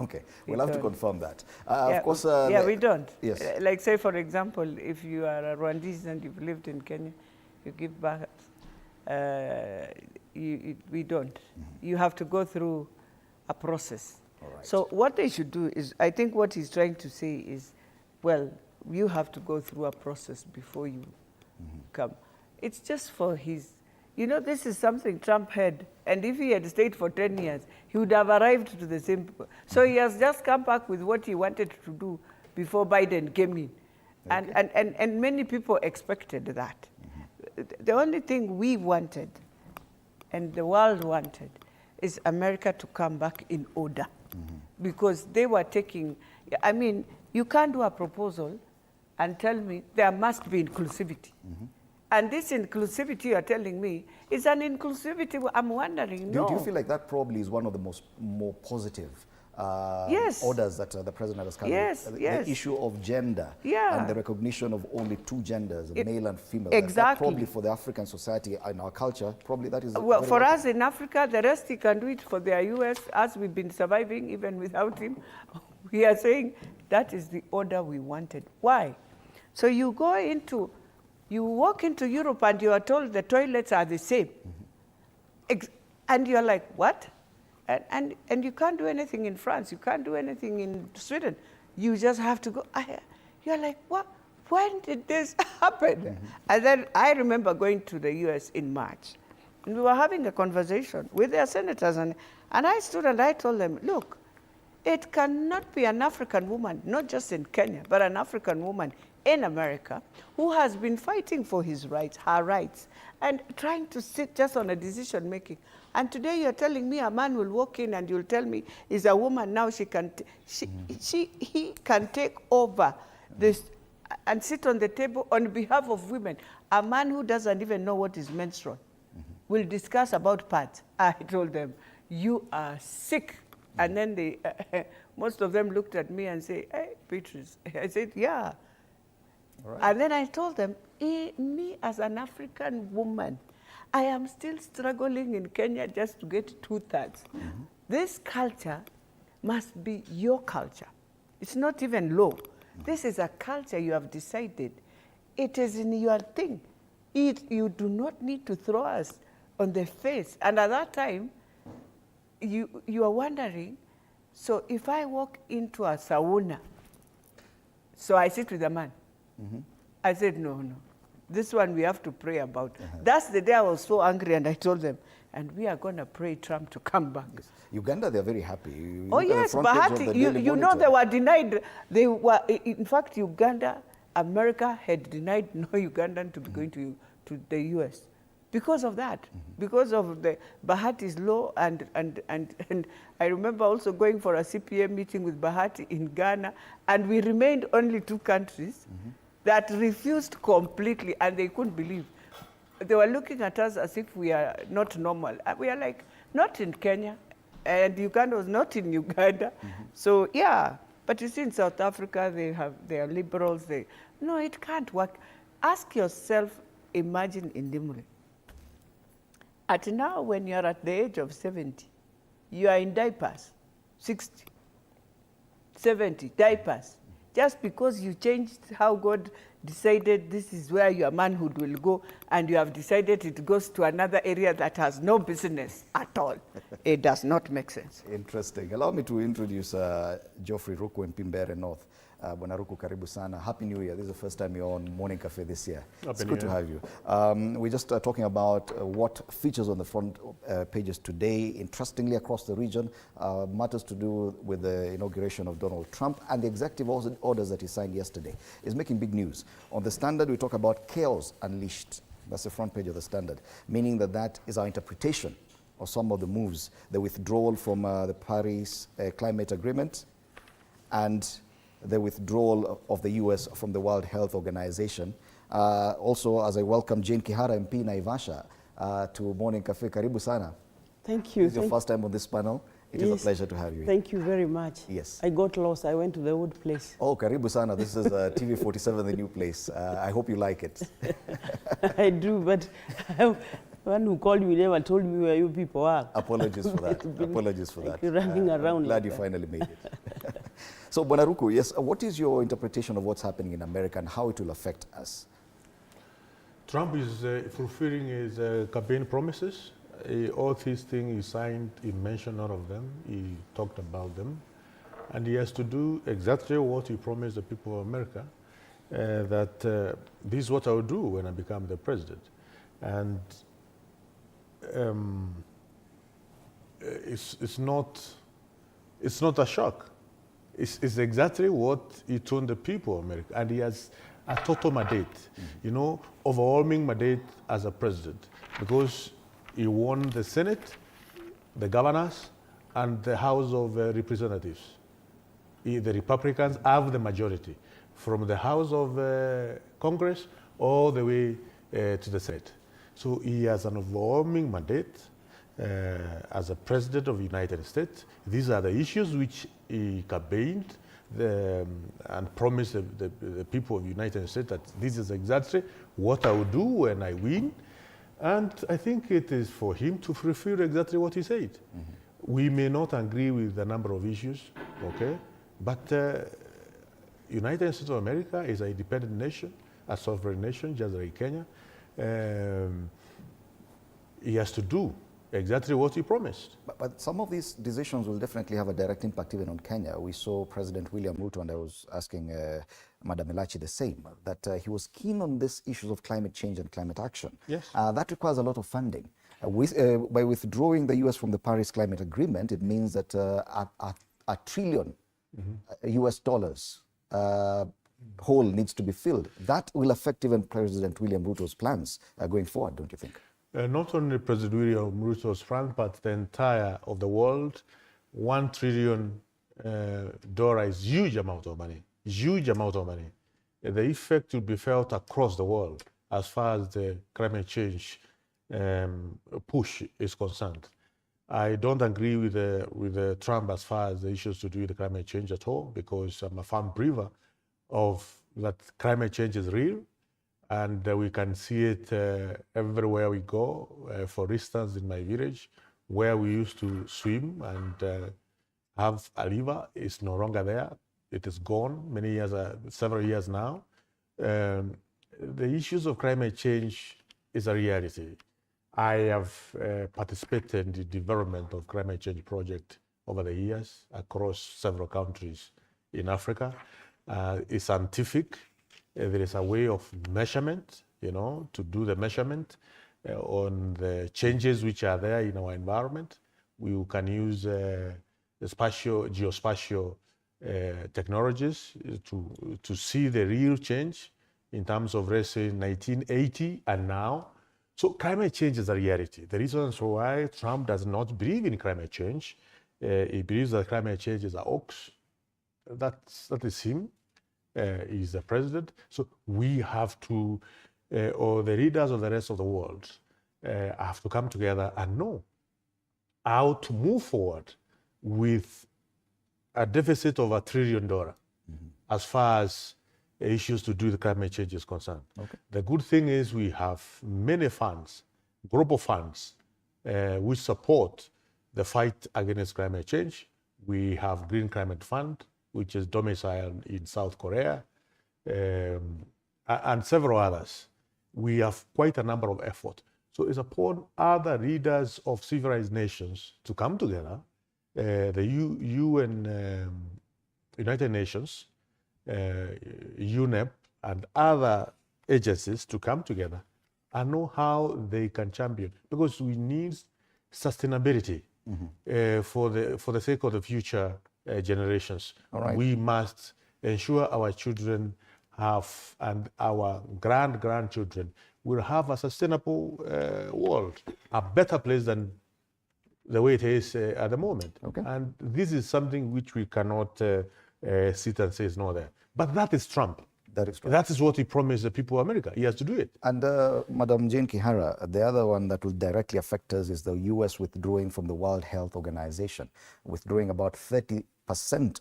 Okay, we'll have to confirm that. Yeah, of course. Yeah, we don't. Yes. Like say, for example, if you are a Rwandese and you've lived in Kenya, you give birth, we don't. You have to go through a process. So what they should do is, I think what he's trying to say is, well, you have to go through a process before you come. It's just for his, you know, this is something Trump had, and if he had stayed for 10 years, he would have arrived to the same. So he has just come back with what he wanted to do before Biden came in. And many people expected that. The only thing we wanted, and the world wanted, is America to come back in order. Because they were taking, I mean, you can't do a proposal and tell me there must be inclusivity. And this inclusivity you're telling me is an inclusivity, I'm wondering, Do you feel like that probably is one of the more positive orders that the president has come with? The issue of gender and the recognition of only two genders, male and female. That probably for the African society and our culture, probably that is... Well, for us in Africa, the rest he can do it for their US, as we've been surviving even without him. We are saying that is the order we wanted. Why? So you go into, you walk into Europe and you are told the toilets are the same. And you're like, what? And you can't do anything in France. You can't do anything in Sweden. You just have to go. You're like, what? When did this happen? And then I remember going to the US in March. And we were having a conversation with their senators. And I stood and I told them, look, it cannot be an African woman, not just in Kenya, but an African woman in America who has been fighting for his rights, her rights, and trying to sit just on a decision making. And today you're telling me a man will walk in and you'll tell me is a woman now, he can take over this. and sit on the table on behalf of women. A man who doesn't even know what is menstrual will discuss about pads. I told them, you are sick. And then they, most of them looked at me and say, hey, Beatrice. I said, yeah. Right. And then I told them, me as an African woman, I am still struggling in Kenya just to get 2/3. This culture must be your culture. It's not even law. This is a culture you have decided. It is in your thing. You do not need to throw us on the face. And at that time, you are wondering, so if I walk into a sauna, so I sit with a man. I said, no. This one we have to pray about. That's the day I was so angry, and I told them, and we are going to pray Trump to come back. Yes. Uganda, they're very happy. Oh yes, Bahati, you know they were denied. They were, in fact, Uganda, America had denied no Ugandan to be going to the US because of that, because of the Bahati's law. And I remember also going for a CPA meeting with Bahati in Ghana, and we remained only 2 countries that refused completely, and they couldn't believe. They were looking at us as if we are not normal. We are like, not in Kenya, and Uganda was not in Uganda. So yeah, but you see in South Africa, they are liberals. No, it can't work. Ask yourself, imagine in Limuri. At now, when you're at the age of 70, you are in diapers, 60, 70, diapers. Just because you changed how God decided this is where your manhood will go, and you have decided it goes to another area that has no business at all. It does not make sense. Interesting. Allow me to introduce Geoffrey Ruku in Pimbere North. Bwana Ruku, karibu sana. Happy New Year. This is the first time you're on Morning Cafe this year. It's good to have you. We're just talking about what features on the front pages today, interestingly across the region, matters to do with the inauguration of Donald Trump and the executive orders that he signed yesterday. It's making big news. On the Standard, we talk about chaos unleashed. That's the front page of the Standard, meaning that is our interpretation of some of the moves, the withdrawal from the Paris Climate Agreement, and the withdrawal of the US from the World Health Organization. Also, as I welcome Jane Kihara MP Naivasha to Morning Cafe. Karibu sana. Thank you. This is your first time on this panel. It is a pleasure to have you. Thank you very much. Yes. I got lost. I went to the old place. Oh, karibu sana. This is TV 47, the new place. I hope you like it. I do, but one who called me never told me where you people are. Apologies for that. Apologies for that. Running around. Glad you finally made it. So, Bwana Ruku, yes, what is your interpretation of what's happening in America and how it will affect us? Trump is fulfilling his campaign promises. All these things he signed, he mentioned none of them. He talked about them. And he has to do exactly what he promised the people of America, that this is what I will do when I become the president. And it's not a shock. It's exactly what he told the people of America. And he has a total mandate, overwhelming mandate as a president, because he won the Senate, the governors, and the House of Representatives. The Republicans have the majority from the House of Congress all the way to the Senate. So he has an overwhelming mandate as a president of the United States. These are the issues which he campaigned and promised the people of the United States that this is exactly what I will do when I win. And I think it is for him to fulfill exactly what he said. We may not agree with a number of issues, okay? But United States of America is an independent nation, a sovereign nation, just like Kenya. He has to do exactly what he promised. But some of these decisions will definitely have a direct impact even on Kenya. We saw President William Ruto, and I was asking Madam Elachi the same, that he was keen on these issues of climate change and climate action. Yes. That requires a lot of funding. By withdrawing the US from the Paris Climate Agreement, it means that a trillion US dollars hole needs to be filled. That will affect even President William Ruto's plans going forward, don't you think? Not only President William Ruto's plan, but the entire of the world. $1 trillion is huge amount of money. Huge amount of money. the effect will be felt across the world as far as the climate change push is concerned. I don't agree with Trump as far as the issues to do with the climate change at all, because I'm a firm believer of that climate change is real, and we can see it everywhere we go. For instance, in my village, where we used to swim and have a river, is no longer there. It is gone many years, several years now. The issues of climate change is a reality. I have participated in the development of climate change project over the years across several countries in Africa. It's scientific. There is a way of measurement, to do the measurement on the changes which are there in our environment. We can use the geospatial technologies to see the real change in terms of, let's say, 1980 and now. So climate change is a reality. The reasons why Trump does not believe in climate change, he believes that climate change is a hoax. That is him. He's the president. So we have to, or the leaders of the rest of the world, have to come together and know how to move forward with a deficit of $1 trillion as far as issues to do with climate change is concerned. Okay. The good thing is we have many funds, global funds, which support the fight against climate change. We have Green Climate Fund, which is domiciled in South Korea, and several others. We have quite a number of efforts. So it's upon other leaders of civilized nations to come together, the UN, United Nations, UNEP, and other agencies to come together and know how they can champion, because we need sustainability for the sake of the future generations. All right. We must ensure our children have, and our grandchildren will have, a sustainable world, a better place than the way it is at the moment. Okay. And this is something which we cannot sit and say is not there. But that is Trump. That is Trump. That is what he promised the people of America. He has to do it. And Madam Jane Kihara, the other one that will directly affect us is the U.S. withdrawing from the World Health Organization, withdrawing about 30%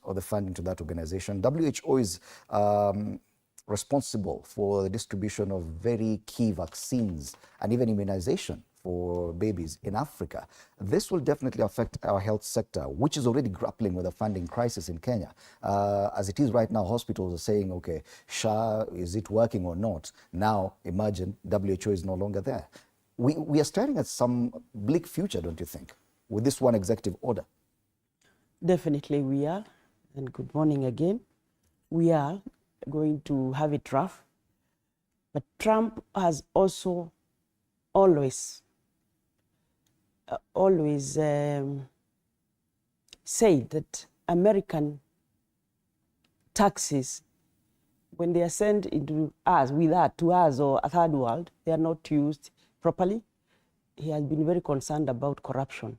of the funding to that organization. WHO is responsible for the distribution of very key vaccines and even immunization for babies in Africa. This will definitely affect our health sector, which is already grappling with a funding crisis in Kenya. As it is right now, hospitals are saying, okay, SHA, is it working or not? Now, imagine WHO is no longer there. We are staring at some bleak future, don't you think, with this one executive order? Definitely we are. And good morning again. We are going to have it rough. But Trump has also always said that American taxes, when they are sent into us, to us or a third world, they are not used properly. He has been very concerned about corruption.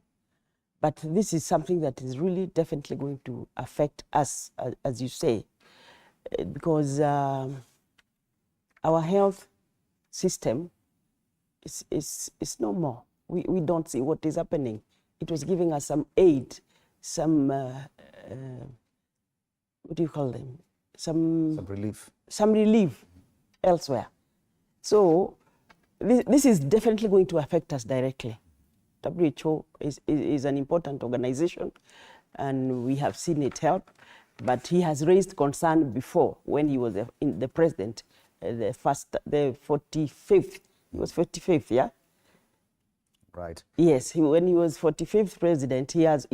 But this is something that is really definitely going to affect us, as you say, because our health system is no more. We don't see what is happening. It was giving us some aid, some, what do you call them? Some relief. Some relief elsewhere. So this is definitely going to affect us directly. WHO is an important organization, and we have seen it help, but he has raised concern before when he was the president, the 45th. He was 45th, yeah? Right. Yes, when he was 45th president, he was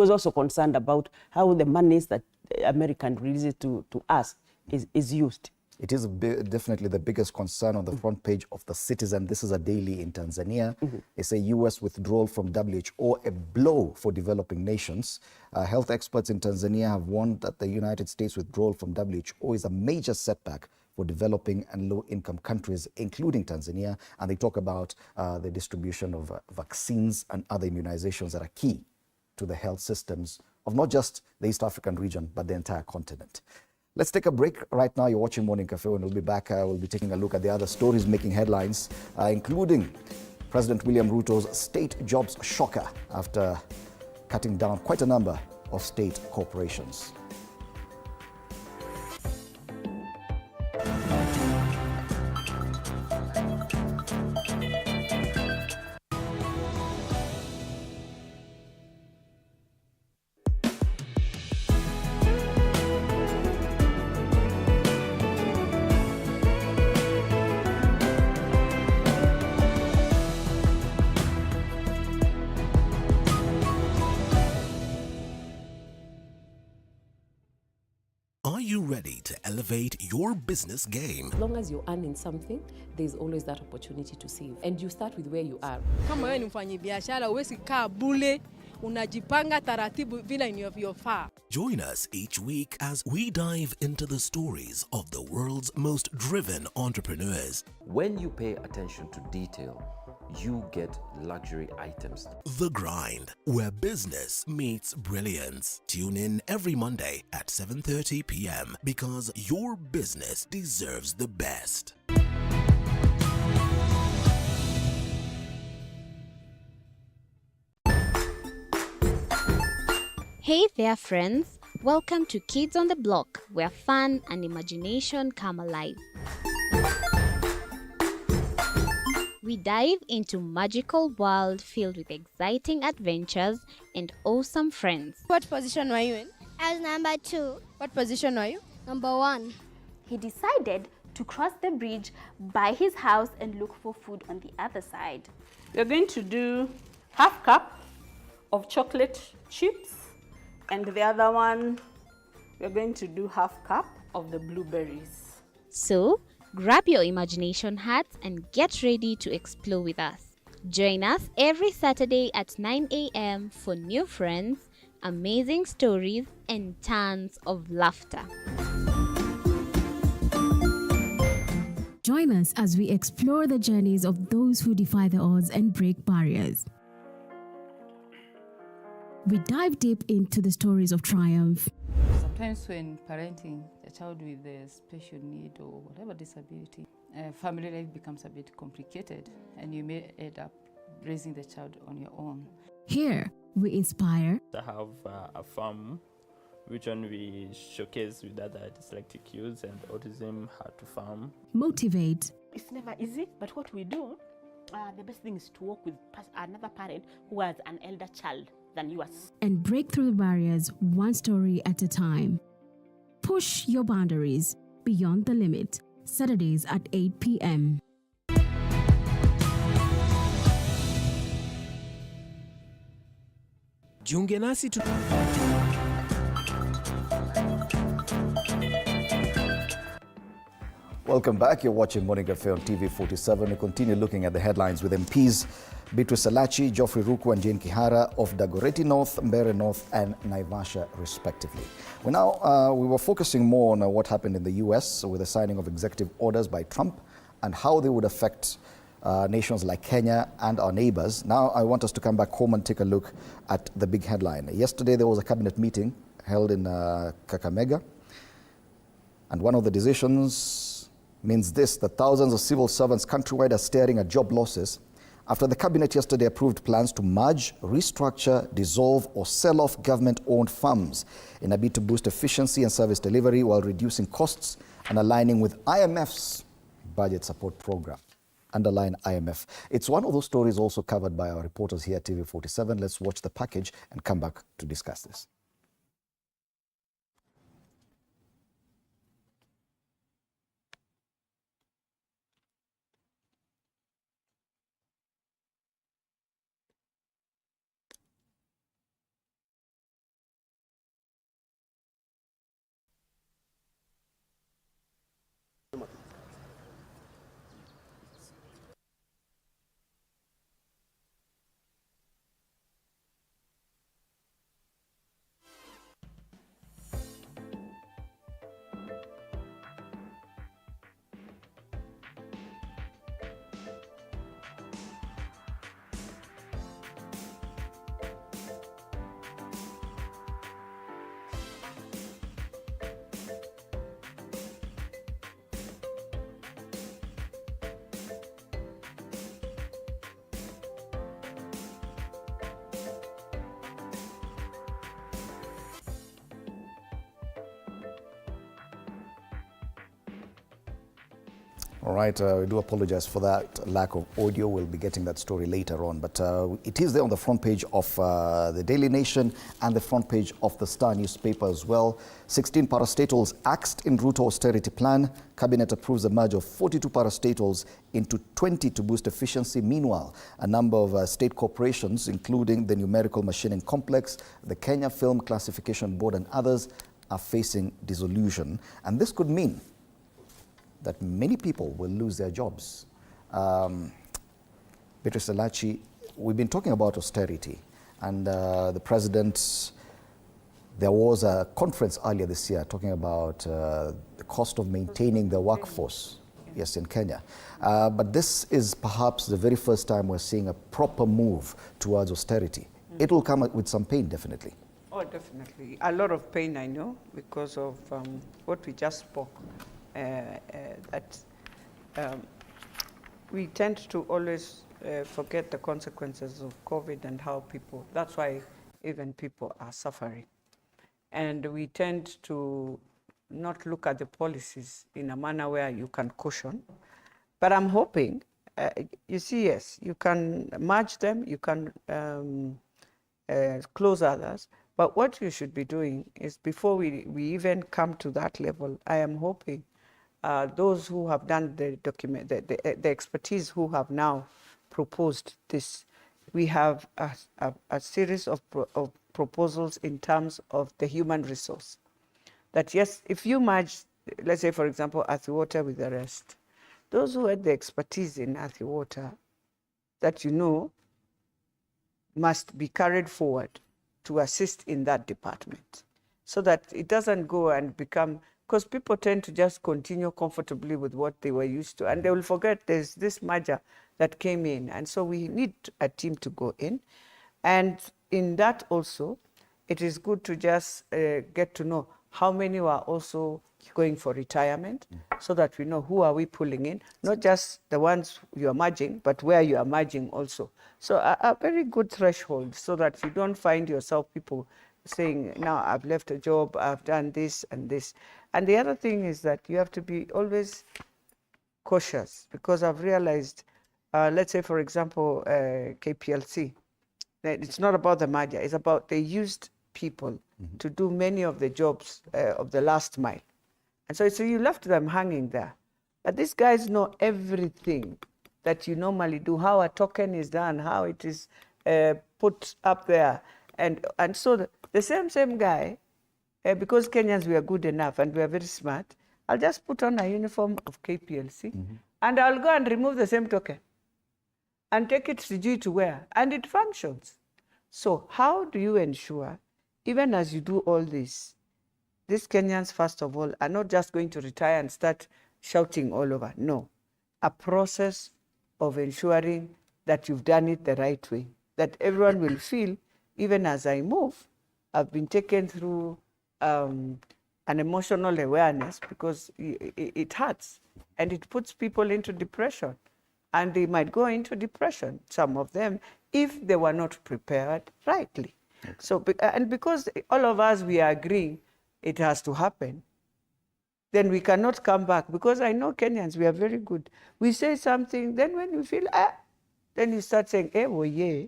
also concerned about how the monies that American releases to us is used. It is definitely the biggest concern on the front page of The Citizen. This is a daily in Tanzania. It's a U.S. withdrawal from WHO, a blow for developing nations. Health experts in Tanzania have warned that the United States withdrawal from WHO is a major setback for developing and low-income countries, including Tanzania. And they talk about the distribution of vaccines and other immunizations that are key to the health systems of not just the East African region, but the entire continent. Let's take a break right now. You're watching Morning Cafe, and we'll be back. We'll be taking a look at the other stories making headlines, including President William Ruto's state jobs shocker after cutting down quite a number of state corporations. Are you ready to elevate your business game? As long as you're earning something, there's always that opportunity to save. And you start with where you are. Kama wewe ni mfanyabiashara, huwezi kaa bure, unajipanga taratibu vile inavyofaa. Join us each week as we dive into the stories of the world's most driven entrepreneurs. When you pay attention to detail, you get luxury items. The Grind, where business meets brilliance. Tune in every Monday at 7:30 p.m. because your business deserves the best. Hey there, friends. Welcome to Kids on the Block, where fun and imagination come alive. We dive into magical world filled with exciting adventures and awesome friends. What position were you in? I was number 2. What position were you? Number 1. He decided to cross the bridge by his house and look for food on the other side. We're going to do half cup of chocolate chips, and the other one, we're going to do half cup of the blueberries. So, grab your imagination hats and get ready to explore with us. Join us every Saturday at 9 a.m. for new friends, amazing stories, and tons of laughter. Join us as we explore the journeys of those who defy the odds and break barriers. We dive deep into the stories of triumph. Sometimes when parenting a child with a special need or whatever disability, family life becomes a bit complicated and you may end up raising the child on your own. Here, we inspire. I have a farm which one we showcase with other dyslexic youths and autism how to farm. Motivate. It's never easy, but what we do, the best thing is to work with another parent who has an elder child than yours. And break through the barriers one story at a time. Push your boundaries beyond the limit. Saturdays at 8 p.m. Jiunge nasi Welcome back. You're watching Morning Cafe on TV 47. We continue looking at the headlines with MPs Beatrice Salachi, Geoffrey Ruku and Jane Kihara of Dagoretti North, Mbeere North and Naivasha respectively. We were focusing more on what happened in the US with the signing of executive orders by Trump and how they would affect nations like Kenya and our neighbors. Now I want us to come back home and take a look at the big headline. Yesterday there was a cabinet meeting held in Kakamega, and one of the decisions means this: that thousands of civil servants countrywide are staring at job losses after the cabinet yesterday approved plans to merge, restructure, dissolve or sell off government-owned firms in a bid to boost efficiency and service delivery while reducing costs and aligning with IMF's budget support program. Underline IMF. It's one of those stories also covered by our reporters here at TV 47. Let's watch the package and come back to discuss this. All right, we do apologize for that lack of audio. We'll be getting that story later on. But it is there on the front page of the Daily Nation and the front page of the Star newspaper as well. 16 parastatals axed in Ruto austerity plan. Cabinet approves the merge of 42 parastatals into 20 to boost efficiency. Meanwhile, a number of state corporations, including the Numerical Machining Complex, the Kenya Film Classification Board and others, are facing dissolution. And this could mean that many people will lose their jobs. Beatrice Elachi, we've been talking about austerity, and the president, there was a conference earlier this year talking about the cost of maintaining the workforce, yes, in Kenya. But this is perhaps the very first time we're seeing a proper move towards austerity. It will come with some pain, definitely. Oh, definitely. A lot of pain, I know, because of what we just spoke. We tend to always forget the consequences of COVID and how people, that's why even people are suffering. And we tend to not look at the policies in a manner where you can caution. But I'm hoping, you see, yes, you can merge them, you can close others. But what you should be doing is, before we even come to that level, I am hoping those who have done the document, the expertise who have now proposed this, we have a series of proposals in terms of the human resource. That yes, if you merge, let's say for example, earthy water with the rest, those who had the expertise in earthy water, that you know, must be carried forward to assist in that department, so that it doesn't go and become, because people tend to just continue comfortably with what they were used to, and they will forget there's this merger that came in. And so we need a team to go in. And in that also, it is good to just get to know how many were also going for retirement, so that we know who are we pulling in, not just the ones you are merging, but where you are merging also. So a very good threshold, so that you don't find yourself people saying, now I've left a job, I've done this and this. And the other thing is that you have to be always cautious, because I've realized, let's say for example, KPLC, it's not about the merger, it's about they used people to do many of the jobs of the last mile. And so you left them hanging there. But these guys know everything that you normally do, how a token is done, how it is put up there. And so the same guy, because Kenyans, we are good enough and we are very smart, I'll just put on a uniform of KPLC and I'll go and remove the same token and take it to where, and it functions. So how do you ensure, even as you do all this, these Kenyans, first of all, are not just going to retire and start shouting all over. No, a process of ensuring that you've done it the right way, that everyone will feel, even as I move, I've been taken through an emotional awareness, because it hurts and it puts people into depression, and they might go into depression, some of them, if they were not prepared rightly. Okay. So, and because all of us, we are agreeing it has to happen, then we cannot come back, because I know Kenyans, we are very good. We say something, then when you feel, then you start saying, oh yeah.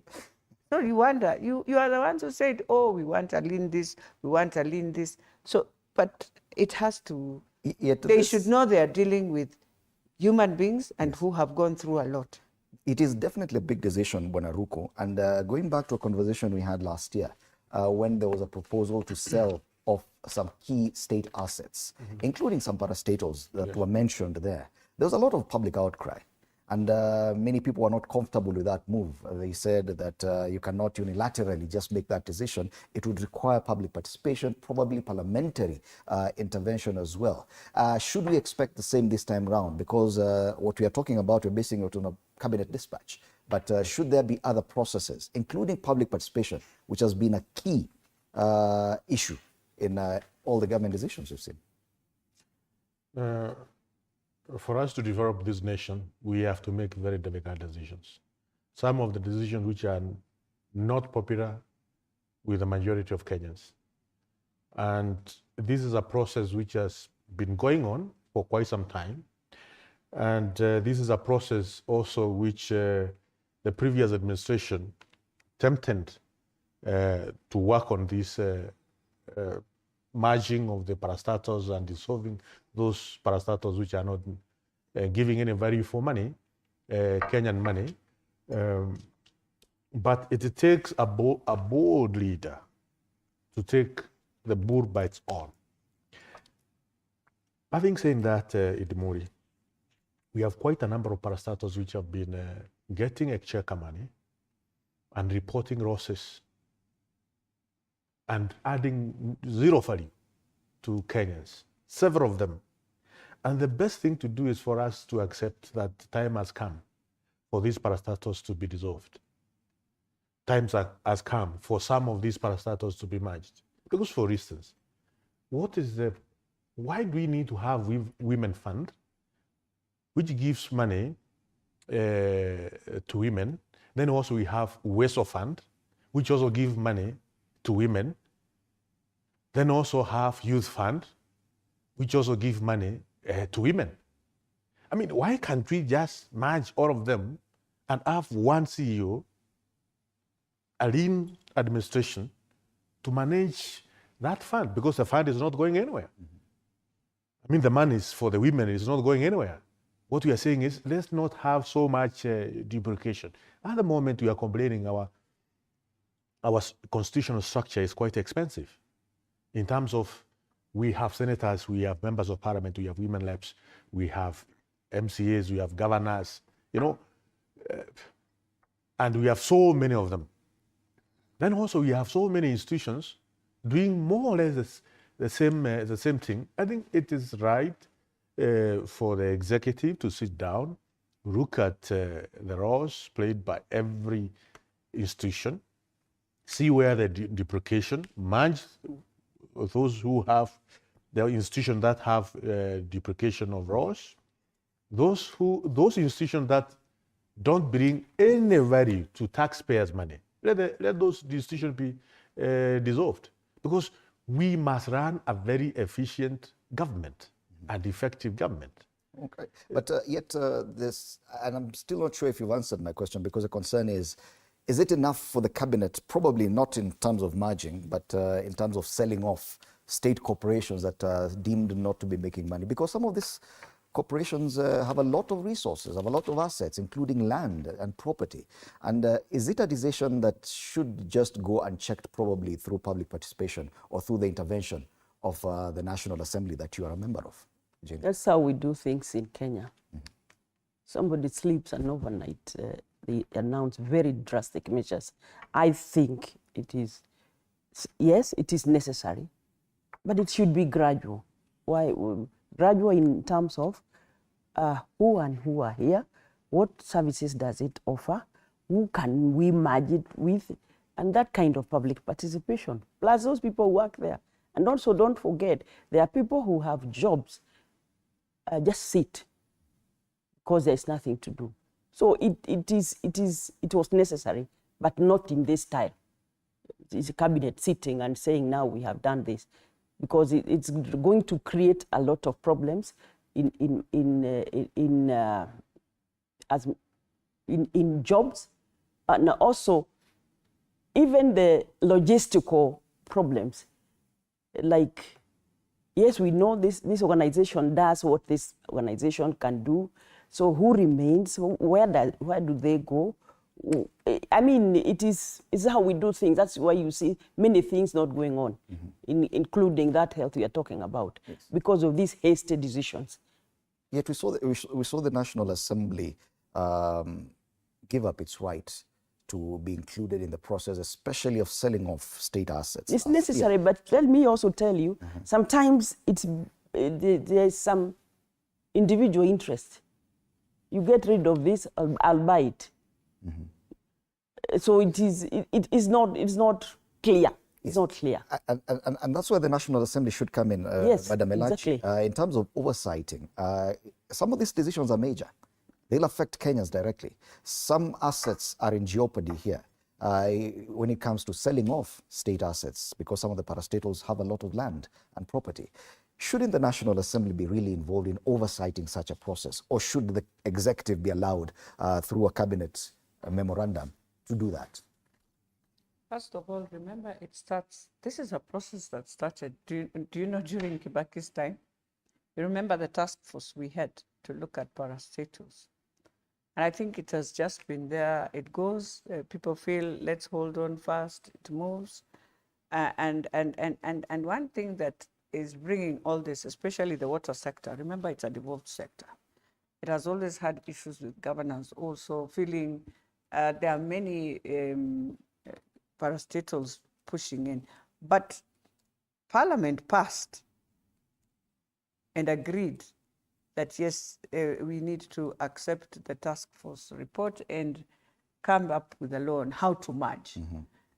So you wonder, you are the ones who said, oh, we want to lean this, we want to lean this. So, but it has to, they should know they are dealing with human beings and who have gone through a lot. It is definitely a big decision, Ruto. And going back to a conversation we had last year, when there was a proposal to sell off some key state assets, including some parastatals that were mentioned there, there was a lot of public outcry. And many people were not comfortable with that move. They said that you cannot unilaterally just make that decision. It would require public participation, probably parliamentary intervention as well. Should we expect the same this time round? Because what we are talking about, we're basing it on a cabinet dispatch. But should there be other processes, including public participation, which has been a key issue in all the government decisions we've seen? For us to develop this nation, we have to make very difficult decisions. Some of the decisions which are not popular with the majority of Kenyans. And this is a process which has been going on for quite some time. And this is a process also which the previous administration attempted to work on this merging of the parastatals and dissolving those parastatals which are not giving any value for money, Kenyan money. But it takes a bold leader to take the bull by its horn. Having said that, Idimori, we have quite a number of parastatals which have been getting exchequer money and reporting losses and adding zero value to Kenyans, several of them. And the best thing to do is for us to accept that time has come for these parastatals to be dissolved. Time has come for some of these parastatals to be merged. Because, for instance, why do we need to have women fund, which gives money to women? Then also we have WESO fund, which also gives money to women. Then also have youth fund, which also give money to women. I mean, why can't we just merge all of them and have one CEO, a lean administration to manage that fund? Because the fund is not going anywhere. I mean, the money is for the women, it's not going anywhere. What we are saying is, let's not have so much duplication. At the moment, we are complaining our constitutional structure is quite expensive. In terms of, we have senators, we have members of parliament, we have women reps, we have MCAs, we have governors, you know, and we have so many of them. Then also we have so many institutions doing more or less the same thing. I think it is right for the executive to sit down, look at the roles played by every institution, see where the duplication, merge those who have the institutions that have duplication of roles, those institutions that don't bring any value to taxpayers' money. Let those institutions be dissolved, because we must run a very efficient government and effective government. Okay, but yet this, and I'm still not sure if you've answered my question, because the concern is it enough for the cabinet, probably not in terms of merging, but in terms of selling off state corporations that are deemed not to be making money? Because some of these corporations have a lot of resources, have a lot of assets, including land and property. And is it a decision that should just go unchecked, probably through public participation or through the intervention of the National Assembly that you are a member of? Jane? That's how we do things in Kenya. Somebody sleeps and overnight they announce very drastic measures. I think it is, yes, it is necessary, but it should be gradual. Why? Gradual in terms of who and who are here, what services does it offer, who can we merge it with, and that kind of public participation. Plus those people work there. And also don't forget, there are people who have jobs, just sit, because there's nothing to do. So it was necessary, but not in this style. It's a cabinet sitting and saying, now we have done this, because it's going to create a lot of problems in jobs, and also even the logistical problems. Like, yes, we know this organization does what this organization can do. So who remains? Where do they go? I mean, it's how we do things. That's why you see many things not going on, including that health we are talking about, because of these hasty decisions. Yet we saw the National Assembly give up its right to be included in the process, especially of selling off state assets. It's necessary, but let me also tell you, sometimes there's some individual interest. You get rid of this, I'll buy it. So it is not clear. It's not clear. And that's where the National Assembly should come in, yes, Madam Elachi. Exactly. In terms of oversighting, some of these decisions are major. They'll affect Kenyans directly. Some assets are in jeopardy here when it comes to selling off state assets, because some of the parastatals have a lot of land and property. shouldn't the National Assembly be really involved in oversighting such a process? Or should the executive be allowed through a cabinet memorandum to do that? First of all, remember this is a process that started, do you know, during Kibaki's time? You remember the task force we had to look at parastatals. And I think it has just been there. It goes, people feel, let's hold on fast, it moves. And one thing that is bringing all this, especially the water sector, remember it's a devolved sector. It has always had issues with governance, also feeling there are many parastatals pushing in. But Parliament passed and agreed that yes, we need to accept the task force report and come up with a law on how to merge.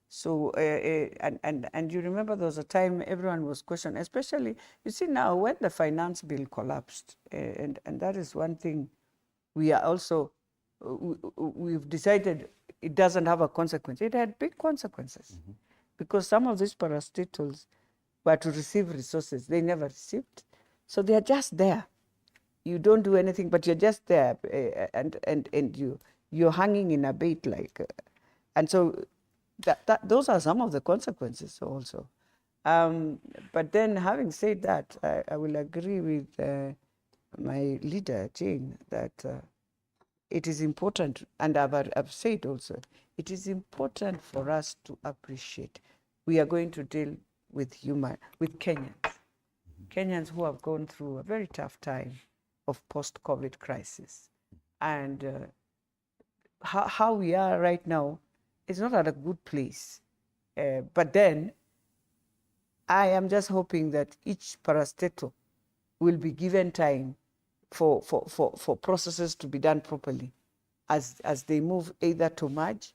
So, and you remember there was a time everyone was questioning, especially, you see now when the finance bill collapsed, and that is one thing we are also, we've decided it doesn't have a consequence. It had big consequences because some of these parastatals were to receive resources. They never received. So they are just there. You don't do anything, but you're just there, and you're hanging in a bait like, and so those are some of the consequences also. But then, having said that, I will agree with my leader Jane that it is important, and I've said also, it is important for us to appreciate. We are going to deal with Kenyans who have gone through a very tough time of post-COVID crisis. And how we are right now is not at a good place. But then I am just hoping that each parastatal will be given time for processes to be done properly as they move either to merge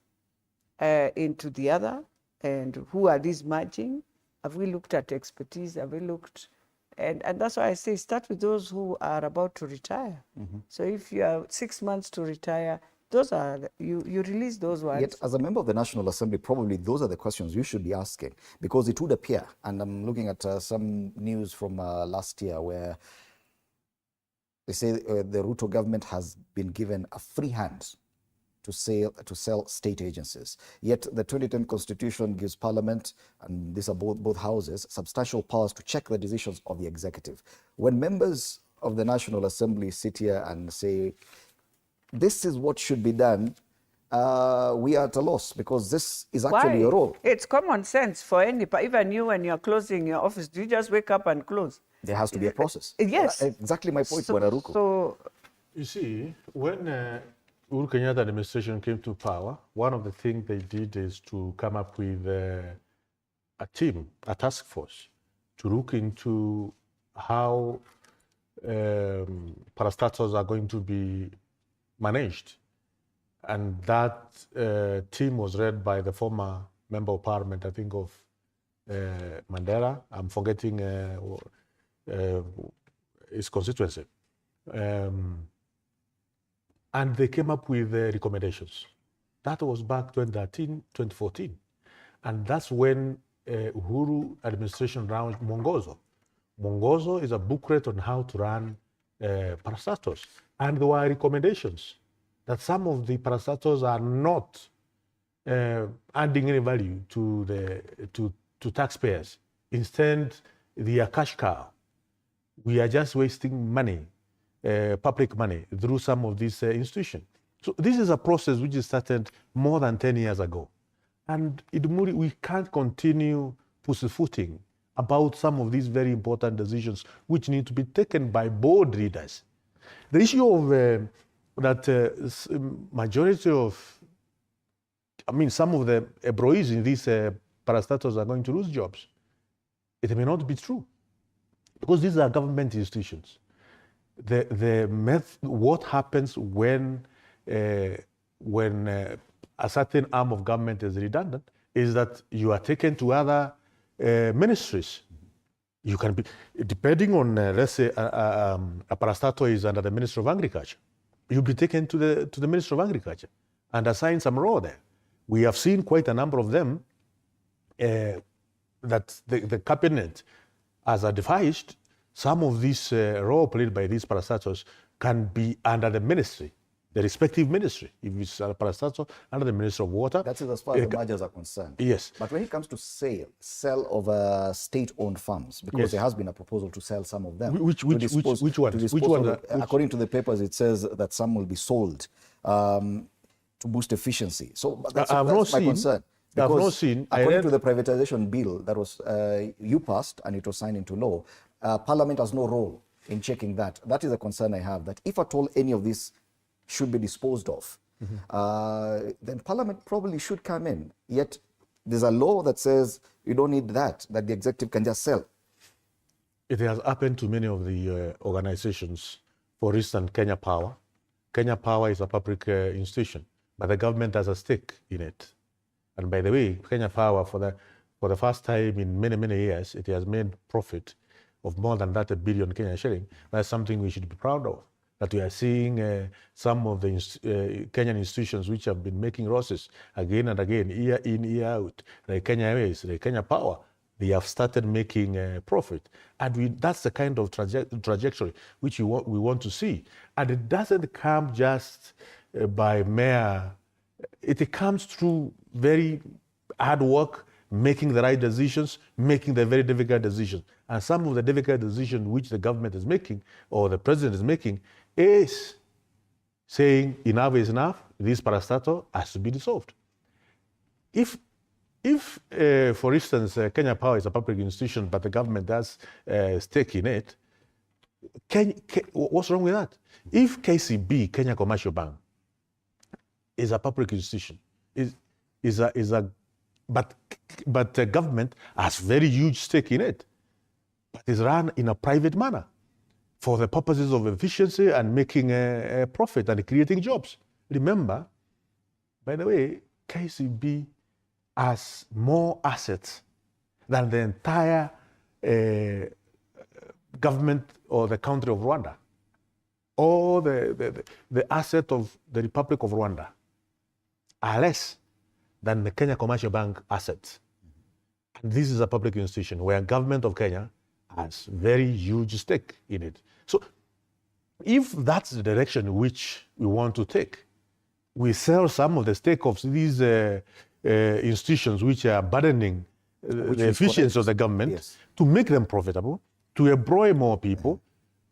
into the other. And who are these merging? Have we looked at expertise? Have we looked? And that's why I say start with those who are about to retire. So if you are 6 months to retire, those are, you release those ones. Yet, as a member of the National Assembly, probably those are the questions you should be asking, because it would appear, and I'm looking at some news from last year where they say the Ruto government has been given a free hand to sell state agencies. Yet the 2010 Constitution gives Parliament, and these are both houses, substantial powers to check the decisions of the executive. When members of the National Assembly sit here and say, this is what should be done, we are at a loss, because this is actually a role. It's common sense for anybody. Even you, when you're closing your office, do you just wake up and close? There has to be a process. Yes. Exactly my point, Wanaruko. So, you see, when Uhuru Kenyatta administration came to power, one of the things they did is to come up with a team, a task force, to look into how parastatals are going to be managed. And that team was led by the former member of parliament, I think of Mandela. I'm forgetting his constituency. And they came up with recommendations. That was back 2013, 2014. And that's when Uhuru administration launched Mwongozo. Mwongozo is a booklet on how to run parastatals. And there were recommendations that some of the parastatals are not adding any value to taxpayers. Instead, they are cash cow. We are just wasting money, public money, through some of these institutions. So this is a process which started more than 10 years ago. And we can't continue pussyfooting about some of these very important decisions which need to be taken by board leaders. The issue of that majority of, some of the employees in these parastatals are going to lose jobs, it may not be true, because these are government institutions. What happens when a certain arm of government is redundant is that you are taken to other ministries. You can be, depending on, let's say, a parastatal is under the Minister of Agriculture. You'll be taken to the Minister of Agriculture and assigned some role there. We have seen quite a number of them that the cabinet has advised some of this role played by these parastatals can be under the ministry, the respective ministry. If it's a parastatal, under the Ministry of Water. That is as far as the mergers are concerned. Yes. But when it comes to sell of state-owned farms, because there has been a proposal to sell some of them. Which one? According to the papers, it says that some will be sold to boost efficiency. So that's my concern. I've not seen. According to the privatization bill that was you passed and it was signed into law, Parliament has no role in checking that. That is a concern I have, that if at all any of this should be disposed of, then Parliament probably should come in. Yet there's a law that says you don't need that the executive can just sell. It has happened to many of the organizations. For instance, Kenya Power. Kenya Power is a public institution, but the government has a stake in it. And by the way, Kenya Power, for the first time in many, many years, it has made profit of more than that, $1 billion Kenyan shilling. That's something we should be proud of. That we are seeing some of the Kenyan institutions which have been making losses again and again, year in, year out, like Kenya Airways, like Kenya Power, they have started making profit. And that's the kind of trajectory which we want to see. And it doesn't come just by mere, it comes through very hard work, making the right decisions, making the very difficult decisions. And some of the difficult decisions which the government is making, or the president is making, is saying enough is enough, this parastatal has to be dissolved. If for instance, Kenya Power is a public institution, but the government has stake in it, what's wrong with that? If KCB, Kenya Commercial Bank, is a public institution, but the government has very huge stake in it, but is run in a private manner for the purposes of efficiency and making a profit and creating jobs. Remember, by the way, KCB has more assets than the entire government or the country of Rwanda, or the asset of the Republic of Rwanda are less than the Kenya Commercial Bank assets. And this is a public institution where government of Kenya has very huge stake in it. So if that's the direction which we want to take, we sell some of the stake of these institutions which are burdening the efficiency of the government, to make them profitable, to employ more people.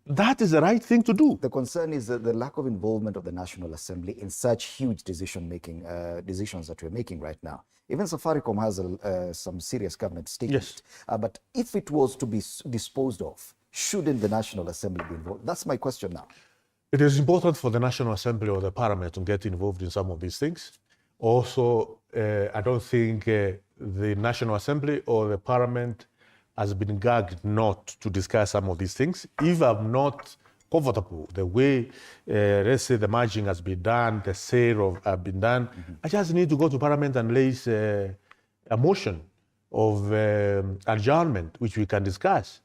That is the right thing to do. The concern is the lack of involvement of the National Assembly in such huge decisions that we're making right now. Even Safaricom has some serious government stake in it. But if it was to be disposed of, shouldn't the National Assembly be involved? That's my question now. It is important for the National Assembly or the Parliament to get involved in some of these things. Also, I don't think the National Assembly or the Parliament has been gagged not to discuss some of these things. If I'm not comfortable the way, let's say, the merging has been done, the sale have been done, I just need to go to Parliament and raise a motion of adjournment, which we can discuss.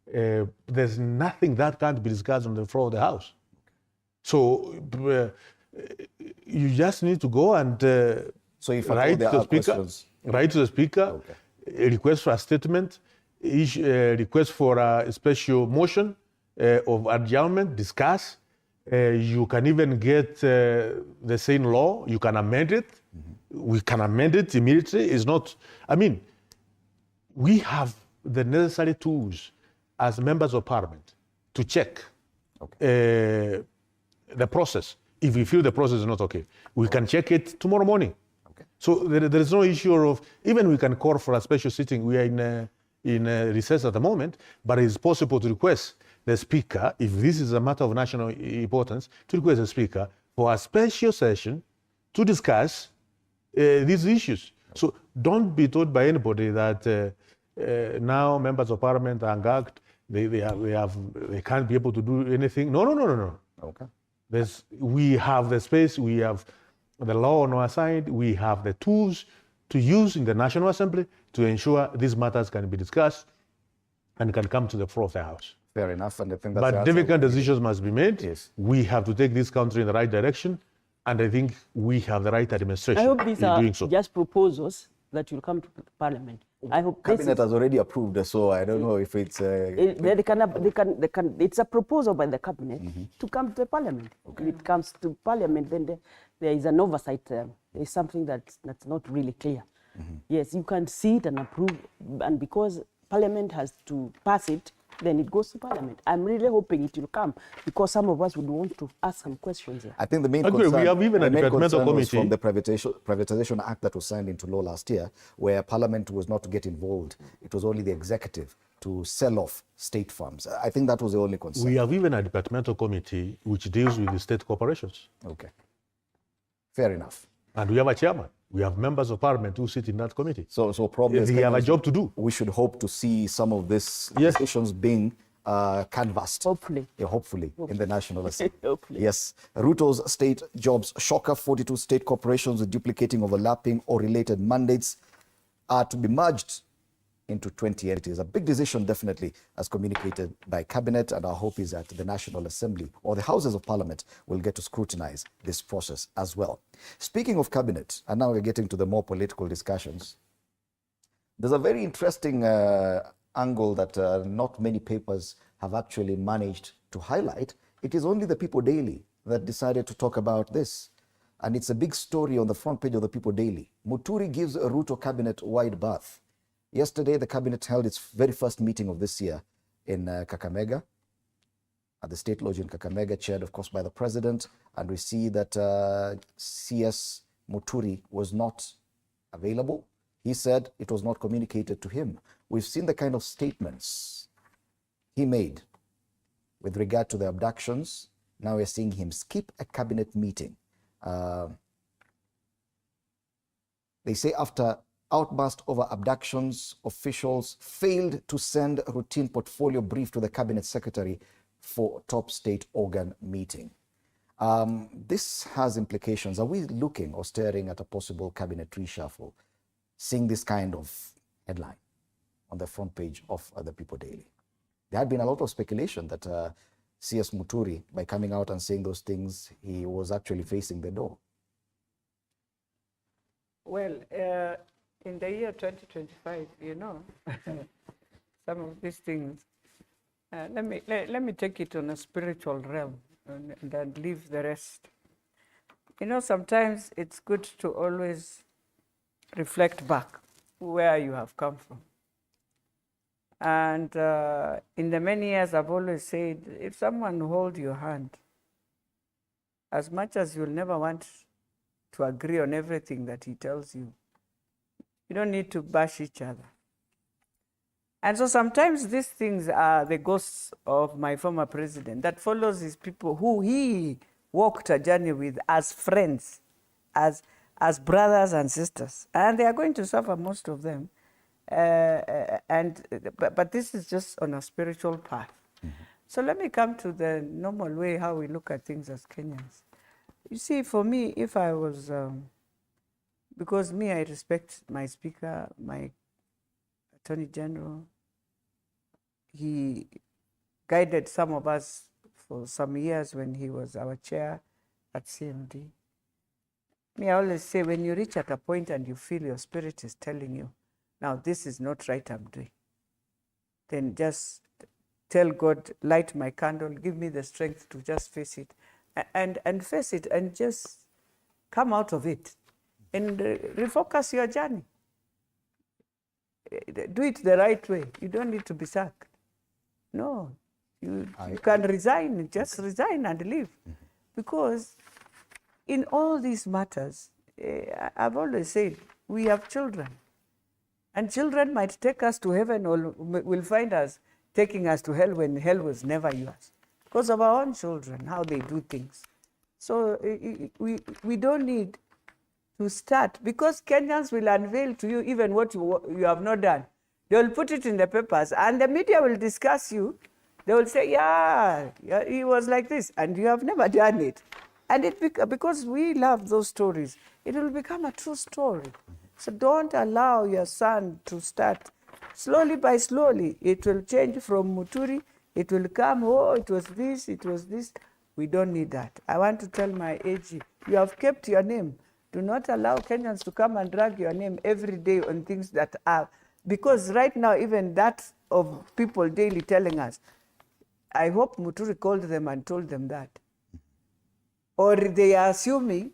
There's nothing that can't be discussed on the floor of the House. So you just need to go and write to the Speaker, request for a statement, request for a special motion of adjournment, discuss. You can even get the same law, you can amend it. We can amend it immediately. It's not, I mean, we have the necessary tools as members of Parliament to check the process. If we feel the process is not okay, we can check it tomorrow morning. So there is no issue of, even we can call for a special sitting. We are in recess at the moment, but it is possible to request the Speaker, if this is a matter of national importance, to request the Speaker for a special session to discuss these issues. So don't be told by anybody that now members of Parliament are gagged, they can't be able to do anything. No. Okay. We have the space, we have the law on our side, we have the tools to use in the National Assembly to ensure these matters can be discussed and can come to the floor of the House. Fair enough, and I think that's but difficult decisions must be made. Yes. We have to take this country in the right direction, and I think we have the right administration. I hope these in are doing so. just proposals that will come to Parliament. I hope Cabinet has already approved, so I don't know if it's... it's a proposal by the cabinet to come to the parliament. Okay. If it comes to parliament, then there is an oversight. There is something that's not really clear. Yes, you can see it and approve, and because parliament has to pass it, then it goes to parliament. I'm really hoping it will come, because some of us would want to ask some questions here. I think the main we have even a departmental was committee from the privatization act that was signed into law last year, where parliament was not to get involved. It was only the executive to sell off state farms. I think that was the only concern. We have even a departmental committee which deals with the state corporations. Okay. Fair enough. And we have a chairman. We have members of parliament who sit in that committee. So probably they have a job to do. We should hope to see some of these decisions being canvassed. Hopefully. Yeah, hopefully in the National Assembly. Hopefully. Yes. Ruto's state jobs shocker. 42 state corporations with duplicating, overlapping or related mandates are to be merged into 20 entities. A big decision, definitely, as communicated by Cabinet, and our hope is that the National Assembly or the Houses of Parliament will get to scrutinize this process as well. Speaking of Cabinet, and now we're getting to the more political discussions, there's a very interesting angle that not many papers have actually managed to highlight. It is only the People Daily that decided to talk about this. And it's a big story on the front page of the People Daily. Muturi gives a Ruto cabinet wide berth. Yesterday, the cabinet held its very first meeting of this year in Kakamega, at the State Lodge in Kakamega, chaired, of course, by the president. And we see that CS Muturi was not available. He said it was not communicated to him. We've seen the kind of statements he made with regard to the abductions. Now we're seeing him skip a cabinet meeting. They say after outburst over abductions, officials failed to send a routine portfolio brief to the cabinet secretary for top state organ meeting. This has implications. Are we looking or staring at a possible cabinet reshuffle, seeing this kind of headline on the front page of the People Daily? There had been a lot of speculation that CS Muturi, by coming out and saying those things, he was actually facing the door. Well, in the year 2025, you know, some of these things, let me take it on a spiritual realm and then leave the rest. You know, sometimes it's good to always reflect back where you have come from. And in the many years, I've always said, if someone holds your hand, as much as you'll never want to agree on everything that he tells you, you don't need to bash each other. And so sometimes these things are the ghosts of my former president that follows his people who he walked a journey with as friends, as brothers and sisters. And they are going to suffer, most of them. But this is just on a spiritual path. So let me come to the normal way how we look at things as Kenyans. You see, for me, if I was, because me, I respect my speaker, my Attorney General. He guided some of us for some years when he was our chair at CMD. Me, I always say, when you reach at a point and you feel your spirit is telling you, now this is not right I'm doing, then just tell God, light my candle, give me the strength to just face it, and face it and just come out of it and refocus your journey. Do it the right way. You don't need to be sacked. No, you can resign, just resign and leave. Because in all these matters, I've always said, we have children. And children might take us to heaven or will find us taking us to hell when hell was never yours. Because of our own children, how they do things. So we don't need to start, because Kenyans will unveil to you even what you have not done. They will put it in the papers and the media will discuss you. They will say, yeah, he was like this, and you have never done it. And because we love those stories, it will become a true story. So don't allow your son to start. Slowly by slowly, it will change from Muturi. It will come, oh, it was this, it was this. We don't need that. I want to tell my AG, you have kept your name. Do not allow Kenyans to come and drag your name every day on things that are Because right now, even that of people daily telling us, I hope Muturi called them and told them that. Or they are assuming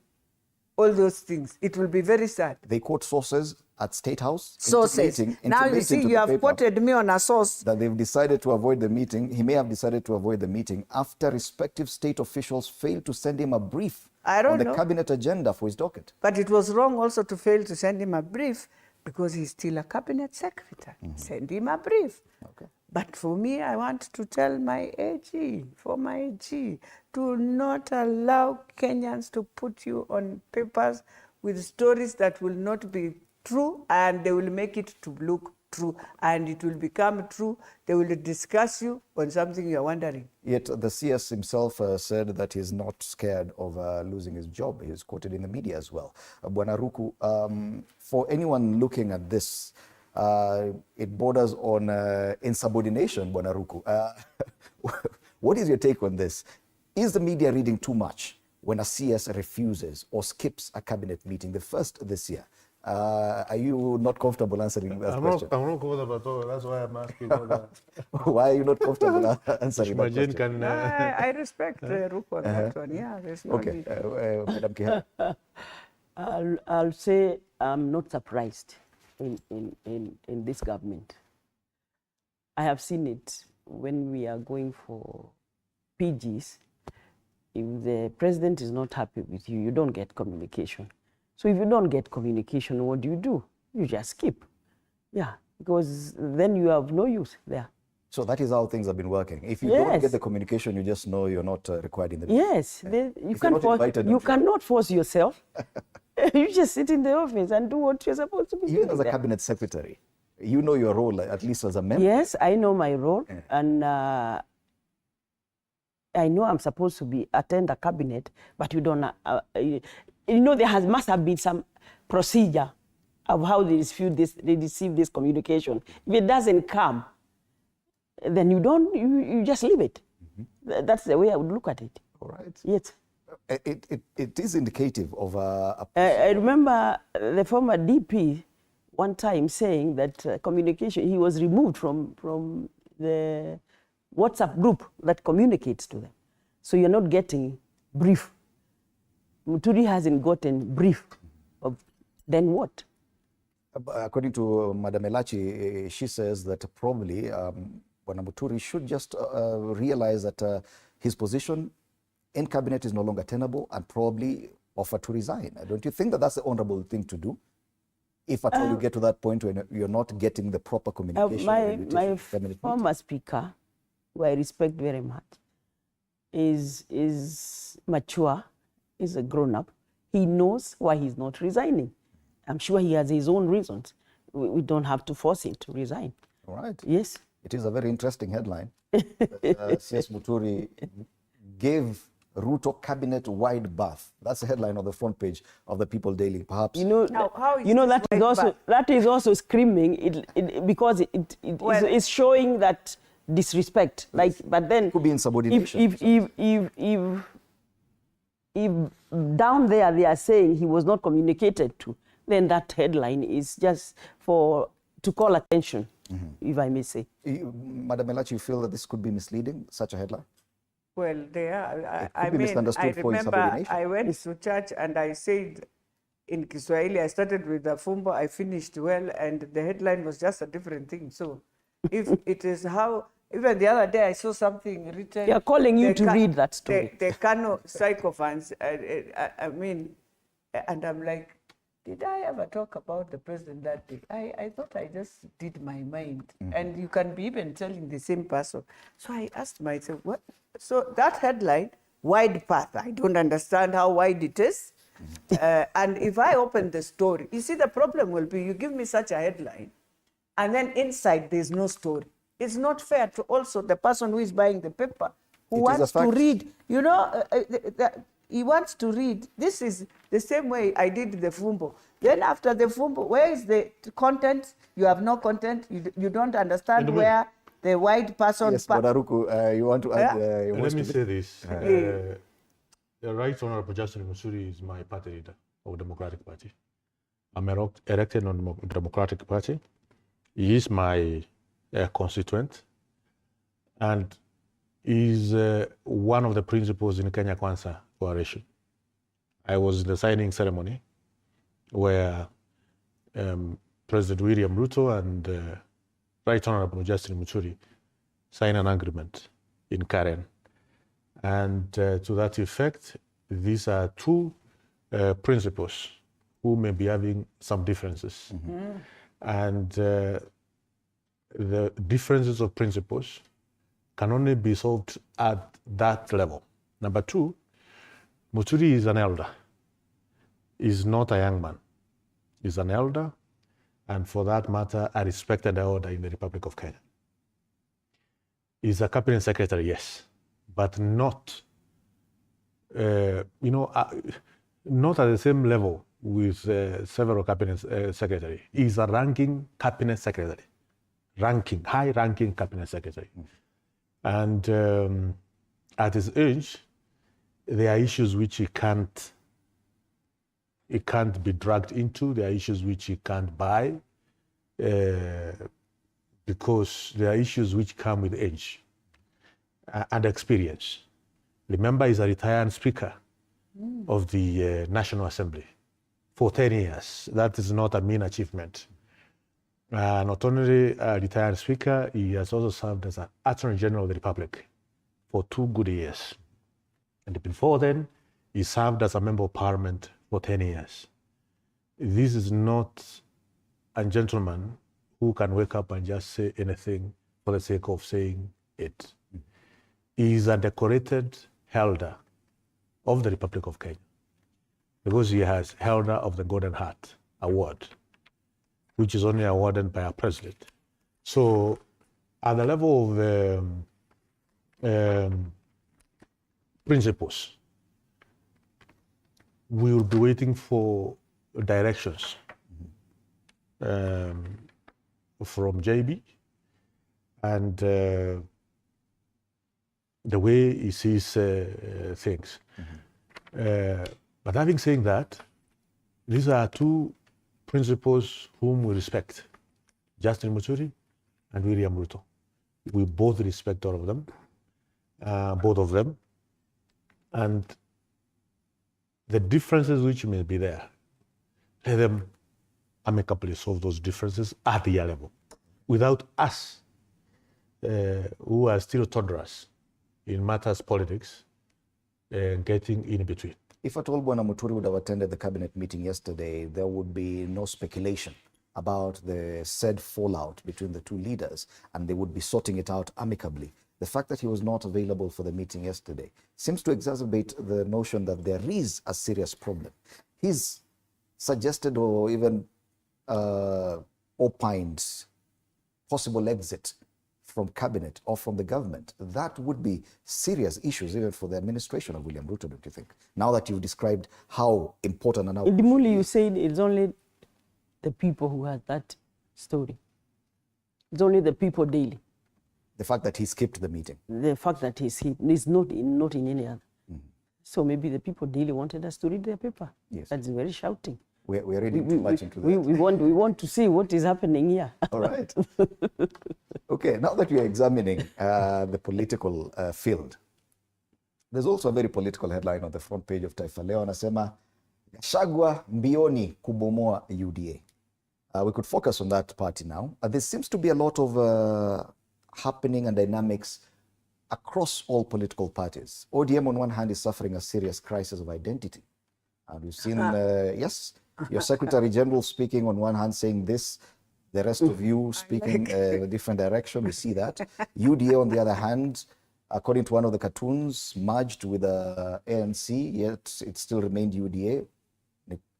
all those things. It will be very sad. They quote sources at State House. Sources. Now you see, you have quoted me on a source. That they've decided to avoid the meeting. He may have decided to avoid the meeting after respective state officials failed to send him a brief on the cabinet agenda for his docket. But it was wrong also to fail to send him a brief because he's still a cabinet secretary. Send him a brief. Okay. But for me, I want to tell my AG, for my AG, to not allow Kenyans to put you on papers with stories that will not be true, and they will make it to look true, and it will become true. They will discuss you on something you're wondering. Yet the CS himself said that he's not scared of losing his job. He's quoted in the media as well. Bwana Ruku, for anyone looking at this, it borders on insubordination, Bwana Ruku. What is your take on this? Is the media reading too much when a CS refuses or skips a cabinet meeting, the first this year? Are you not comfortable answering that question? I'm not comfortable at all. That's why I'm asking all that. Why are you not comfortable answering that question? I respect Ruku on that one. Yeah, there's no need. Madam Kiha. I'll say I'm not surprised in this government. I have seen it when we are going for PGs. If the president is not happy with you, you don't get communication. So if you don't get communication, what do? You just skip. Yeah, because then you have no use there. So that is how things have been working. If you don't get the communication, you just know you're not required in the meeting. Yes, you cannot force yourself. You just sit in the office and do what you're supposed to be doing. Even as a cabinet secretary, you know your role, at least as a member. Yes, I know my role, and I know I'm supposed to attend a cabinet, but you don't. There must have been some procedure of how they receive this communication. If it doesn't come, then you just leave it. That's the way I would look at it. All right. Yes. It is indicative of I remember the former DP one time saying that communication, he was removed from the WhatsApp group that communicates to them. So you're not getting brief. Muturi hasn't gotten brief. Then what? According to Madam Elachi, she says that probably Bwana Muturi should just realize that his position in cabinet is no longer tenable and probably offer to resign. Don't you think that that's the honorable thing to do? If at all you get to that point when you're not getting the proper communication. My former speaker, who I respect very much, is mature, is a grown-up. He knows why he's not resigning. I'm sure he has his own reasons. We don't have to force him to resign. All right. Yes. It is a very interesting headline. CS Muturi gave Ruto cabinet-wide berth. That's the headline on the front page of the People Daily. Perhaps that is also screaming because it's showing that disrespect. Like, but then it could be insubordination. If down there they are saying he was not communicated to, then that headline is just to call attention, if I may say. Madam Elachi, you feel that this could be misleading, such a headline? Well, I remember I went to church and I said in Kiswahili, I started with the fumbo, I finished well, and the headline was just a different thing. So if it is how, even the other day I saw something written. They are calling you to read that story. The Kano psychophants, and I'm like, did I ever talk about the president that day? I thought I just did my mind. And you can be even telling the same person. So I asked myself, what? So that headline, wide path, I don't understand how wide it is. And if I open the story, you see the problem will be you give me such a headline and then inside there's no story. It's not fair to also the person who is buying the paper, who wants to read, he wants to read. This is the same way I did the fumbo. Then after the fumbo, where is the content? You have no content. You don't understand where the white person... Yes, Bwana, you want to add... Let me say this. The Right Honorable Justin Muturi is my party leader of the Democratic Party. I'm elected on the Democratic Party. He is my constituent, and is one of the principals in Kenya Kwanza Coalition. I was in the signing ceremony where President William Ruto and Right Honorable Justin Muturi signed an agreement in Karen. And to that effect, these are two principals who may be having some differences. And the differences of principles can only be solved at that level. Number two, Muturi is an elder. He's not a young man. He's an elder, and for that matter, a respected elder in the Republic of Kenya. He's a cabinet secretary, yes, but not, not at the same level with several cabinet secretaries. He's a ranking cabinet secretary, high-ranking cabinet secretary. And at his age, there are issues which he can't be dragged into. There are issues which he can't buy because there are issues which come with age and experience. Remember, he's a retired speaker of the National Assembly for 10 years. That is not a mean achievement. Not only a retired speaker, he has also served as an Attorney General of the Republic for 2 good years. And before then, he served as a Member of Parliament for 10 years. This is not a gentleman who can wake up and just say anything for the sake of saying it. He is a decorated elder of the Republic of Kenya because he has Elder of the Golden Heart Award, which is only awarded by a president. So at the level of principles, we will be waiting for directions from JB and the way he sees things. But having said that, these are two principals whom we respect, Justin Muturi and William Ruto. We both respect all of them, both of them. And the differences which may be there, let them amicably solve those differences at their level, without us, who are still toddlers in matters politics, getting in between. If at all Bwana Muturi would have attended the cabinet meeting yesterday, there would be no speculation about the said fallout between the two leaders, and they would be sorting it out amicably. The fact that he was not available for the meeting yesterday seems to exacerbate the notion that there is a serious problem. He's suggested or even opined possible exit from cabinet or from the government. That would be serious issues even for the administration of William Ruto, don't you think? Now that you've described how important and how... In Dimuli, you said it's only the people who had that story. It's only the people daily. The fact that he skipped the meeting. The fact that he's not in any other. So maybe the people daily wanted us to read their paper. Yes. That's very shouting. We're reading too much into that. We want to see what is happening here. All right. Okay, now that we are examining the political field, there's also a very political headline on the front page of Taifa Leo. Anasema, Gachagua mbioni kubomoa UDA. We could focus on that party now. There seems to be a lot of happening and dynamics across all political parties. ODM on one hand is suffering a serious crisis of identity. And we've seen, yes, your Secretary General speaking on one hand saying this, the rest of you speaking a different direction. We see that. UDA on the other hand, according to one of the cartoons, merged with ANC, yet it still remained UDA.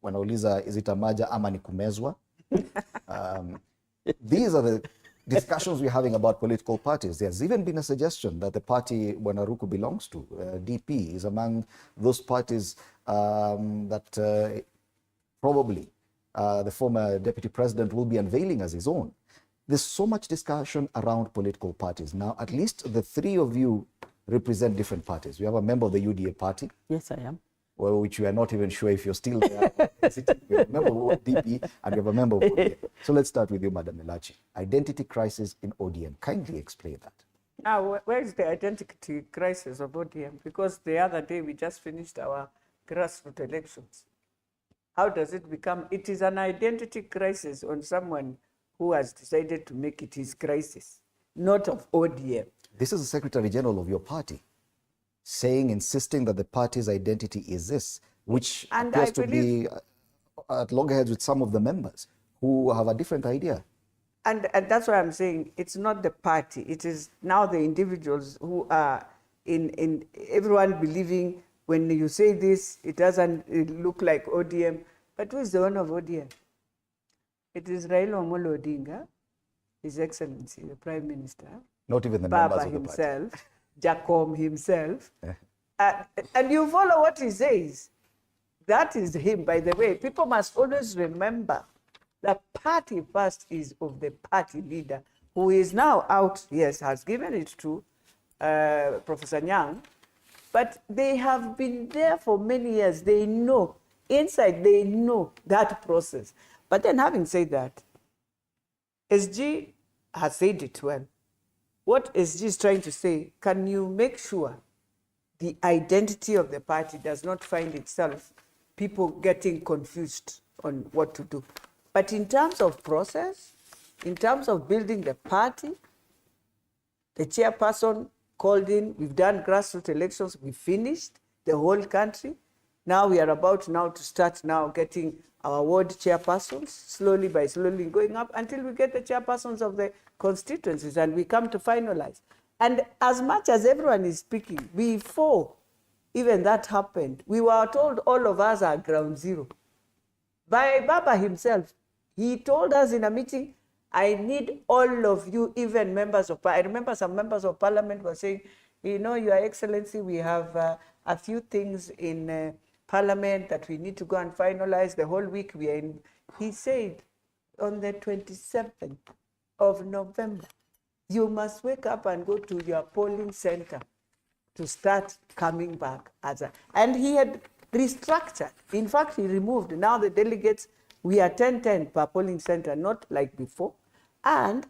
Wanauliza, is it a merger ama ni kumezwa? These are the discussions we're having about political parties. There's even been a suggestion that the party Wanaruku belongs to, DP, is among those parties that probably the former deputy president will be unveiling as his own. There's so much discussion around political parties. Now, at least the three of you represent different parties. We have a member of the UDA party. Yes, I am. well, which we are not even sure if you're still there. You're a member of DP and you're a member of ODM. So let's start with you, Madam Elachi. Identity crisis in ODM. Kindly explain that. Now, where is the identity crisis of ODM? Because the other day we just finished our grassroots elections. How does it become? It is an identity crisis on someone who has decided to make it his crisis, not of ODM. This is the Secretary General of your party insisting that the party's identity is this, which appears to be at loggerheads with some of the members who have a different idea. And that's why I'm saying it's not the party. It is now the individuals who are in everyone believing when you say this, it doesn't look like ODM. But who is the one of ODM? It is Raila Amolo Odinga, His Excellency, the Prime Minister. Not even the Baba members of the himself, party. Jacom himself. And you follow what he says. That is him, by the way. People must always remember the party first is of the party leader, who is now out, yes, has given it to Professor Nyang, but they have been there for many years. They know, inside they know that process. But then having said that, SG has said it well. What SG is trying to say, can you make sure the identity of the party does not find itself people getting confused on what to do? But in terms of process, in terms of building the party, the chairperson called in, we've done grassroots elections, we finished the whole country. Now we are about now to start now getting our ward chairpersons, slowly by slowly going up until we get the chairpersons of the constituencies and we come to finalize. And as much as everyone is speaking, before even that happened, we were told all of us are ground zero. By Baba himself, he told us in a meeting, I need all of you, even members of parliament. I remember some members of parliament were saying, you know, Your Excellency, we have a few things in parliament that we need to go and finalize the whole week we are in. He said on the 27th of November, you must wake up and go to your polling center to start coming back. And he had restructured. In fact, he removed. Now the delegates, we are 10-10 per polling center, not like before. And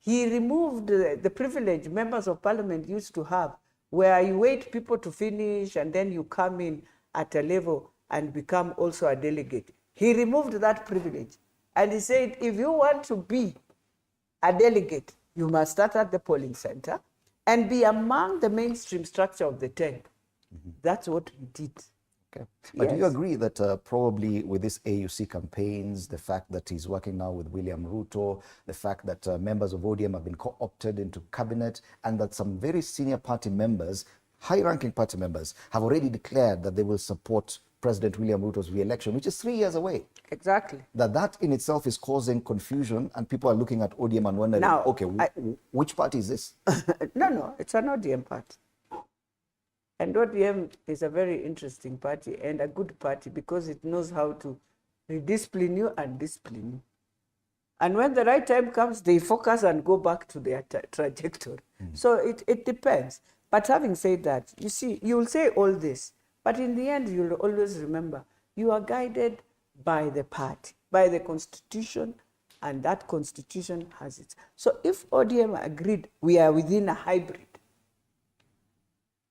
he removed the privilege members of parliament used to have, where you wait people to finish and then you come in at a level and become also a delegate. He removed that privilege. And he said, if you want to be a delegate, you must start at the polling center and be among the mainstream structure of the 10. That's what we did. Okay. But do you agree that probably with this AUC campaigns, the fact that he's working now with William Ruto, the fact that members of ODM have been co-opted into cabinet, and that some very senior party members, high-ranking party members, have already declared that they will support President William Ruto's re-election, which is 3 years away. Exactly. That in itself is causing confusion, and people are looking at ODM and wondering, now, okay, which party is this? No, it's an ODM party. And ODM is a very interesting party and a good party because it knows how to rediscipline you and discipline you. And when the right time comes, they focus and go back to their trajectory. So it depends. But having said that, you see, you will say all this, but in the end, you'll always remember, you are guided by the party, by the constitution, and that constitution has it. So if ODM agreed, we are within a hybrid.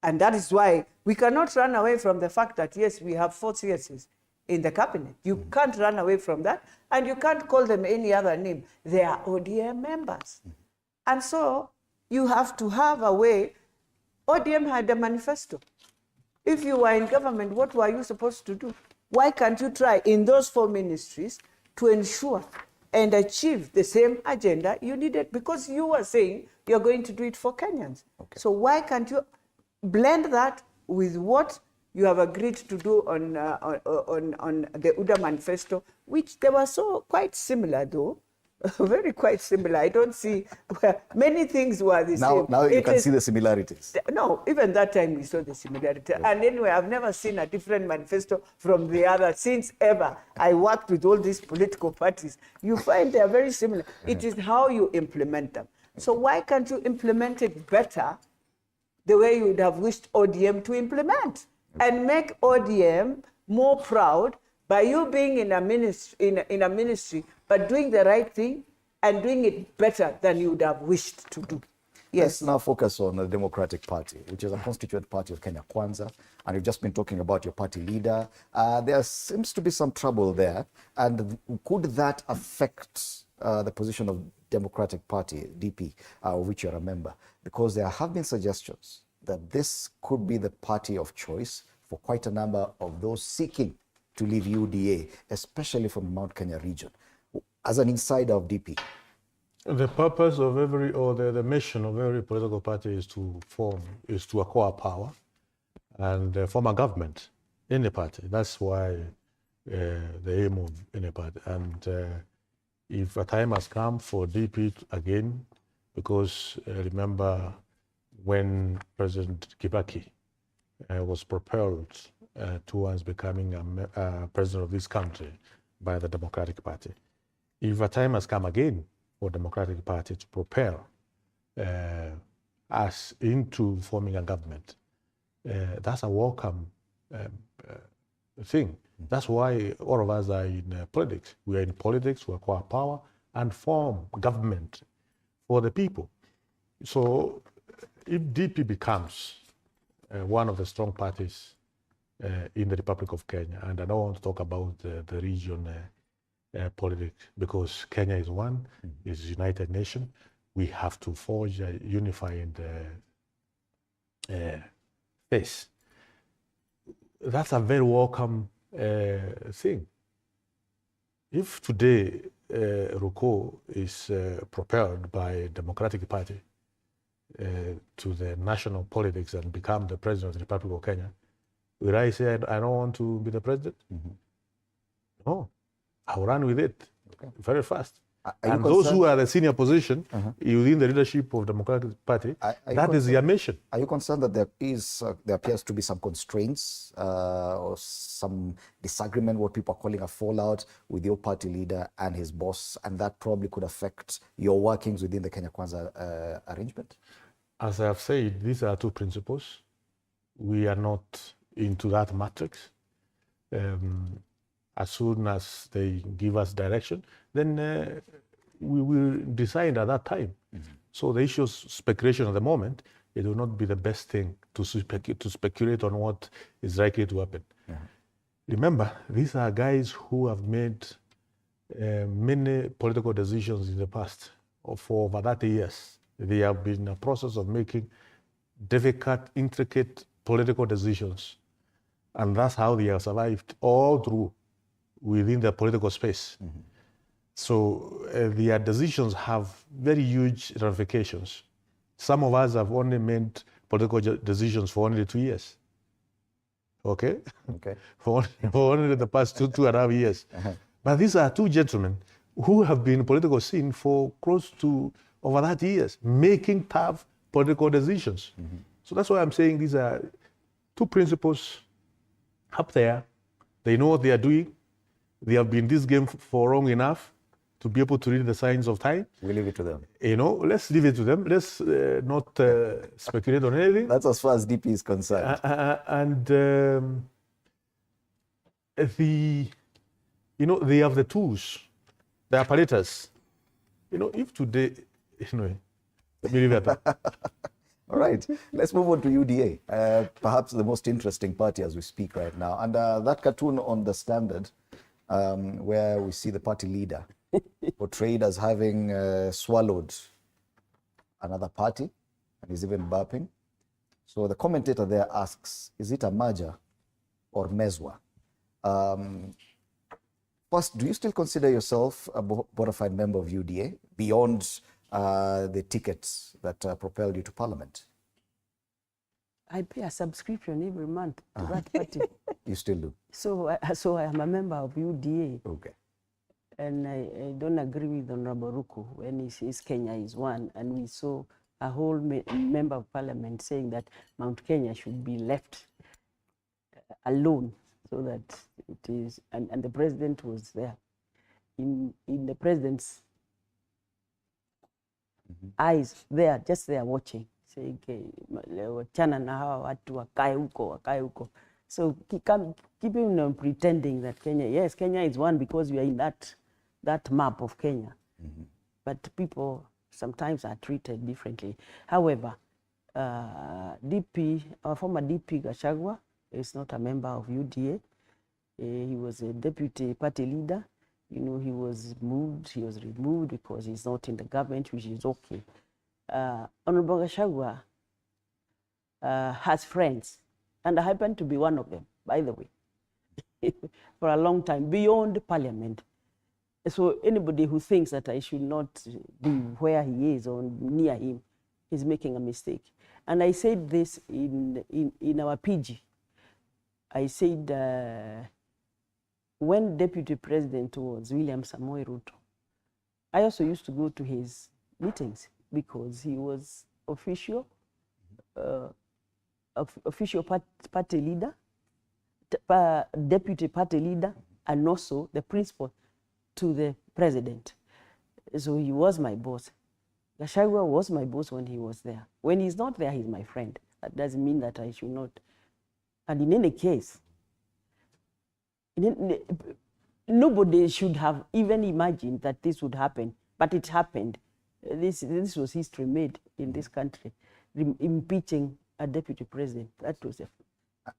And that is why we cannot run away from the fact that, yes, we have 4 CSs in the cabinet. You can't run away from that, and you can't call them any other name. They are ODM members. And so you have to have a way. ODM had a manifesto. If you were in government, what were you supposed to do? Why can't you try in those 4 ministries to ensure and achieve the same agenda you needed? Because you were saying you're going to do it for Kenyans. Okay. So why can't you blend that with what you have agreed to do on the UDA manifesto, which they were so quite similar though, very quite similar. I don't see where many things were the same. Now you can see the similarities. No, even that time we saw the similarity. Yes. And anyway, I've never seen a different manifesto from the other since ever. I worked with all these political parties. You find they are very similar. It is how you implement them. So why can't you implement it better the way you would have wished ODM to implement? and make ODM more proud by you being in a ministry, but doing the right thing and doing it better than you would have wished to do. Let's now focus on the Democratic Party, which is a constituent party of Kenya Kwanza. And you've just been talking about your party leader. There seems to be some trouble there. And could that affect the position of Democratic Party, DP, of which you're a member? Because there have been suggestions that this could be the party of choice for quite a number of those seeking to leave UDA, especially from the Mount Kenya region. As an insider of DP, the purpose of the mission of every political party is to acquire power and form a government in the party. That's why the aim of any party. And if a time has come for DP again, because remember when President Kibaki was propelled towards becoming a president of this country by the Democratic Party. If a time has come again for Democratic Party to propel us into forming a government, that's a welcome thing. That's why all of us are in politics. We are in politics to acquire power and form government for the people. So if DP becomes one of the strong parties in the Republic of Kenya, and I don't want to talk about the region politics, because Kenya is one, is United Nation. We have to forge a unified face. That's a very welcome thing. If today Ruto is propelled by Democratic Party to the national politics and become the president of the Republic of Kenya, will I say I don't want to be the president? No. I'll run with it very fast. And those who are the senior position within the leadership of the Democratic Party, that is their mission. Are you concerned that there appears to be some constraints or some disagreement, what people are calling a fallout with your party leader and his boss, and that probably could affect your workings within the Kenya Kwanza arrangement? As I have said, these are two principles. We are not into that matrix. As soon as they give us direction, then we will decide at that time. So the issue of speculation at the moment, it will not be the best thing to speculate on what is likely to happen. Remember, these are guys who have made many political decisions in the past. For over 30 years, they have been in a process of making difficult, intricate political decisions. And that's how they have survived all through within the political space. So their decisions have very huge ramifications. Some of us have only made political decisions for only 2 years. Okay? for only the past two and a half years. But these are two gentlemen who have been in political scene for close to over 30 years, making tough political decisions. So that's why I'm saying these are two principles up there. They know what they are doing. They have been in this game for long enough to be able to read the signs of time. We leave it to them. You know, let's leave it to them. Let's not speculate on anything. That's as far as DP is concerned. They have the tools, the apparatus. If today, let me leave it at that. All right, let's move on to UDA, perhaps the most interesting party as we speak right now. And that cartoon on the Standard, where we see the party leader portrayed as having swallowed another party, and he's even burping. So the commentator there asks, is it a merger or mezwa? First, do you still consider yourself a bona fide member of UDA beyond the tickets that propelled you to Parliament? I pay a subscription every month to that party. You still do? So I am a member of UDA. Okay. And I don't agree with Honorable Ruto when he says Kenya is one, and we saw a whole member of Parliament saying that Mount Kenya should be left alone, so that it is, and the president was there. In the president's eyes, just there watching, saying, wachana na hawa watu wakae huko. So keeping on pretending that Kenya, yes, Kenya is one because we are in that map of Kenya. But people sometimes are treated differently. However, our former DP Gachagua is not a member of UDA. He was a deputy party leader. You know, he was removed because he's not in the government, which is okay. Honorable Gachagua has friends, and I happen to be one of them, by the way, for a long time, beyond parliament. So anybody who thinks that I should not be where he is or near him is making a mistake. And I said this in our PG. I said, when Deputy President was William Samoei Ruto, I also used to go to his meetings because he was official party leader, deputy party leader, and also the principal to the president. So he was my boss. Gachagua was my boss when he was there. When he's not there, he's my friend. That doesn't mean that I should not. And in any case, nobody should have even imagined that this would happen, but it happened. This was history made in this country, impeaching a deputy president. That was it.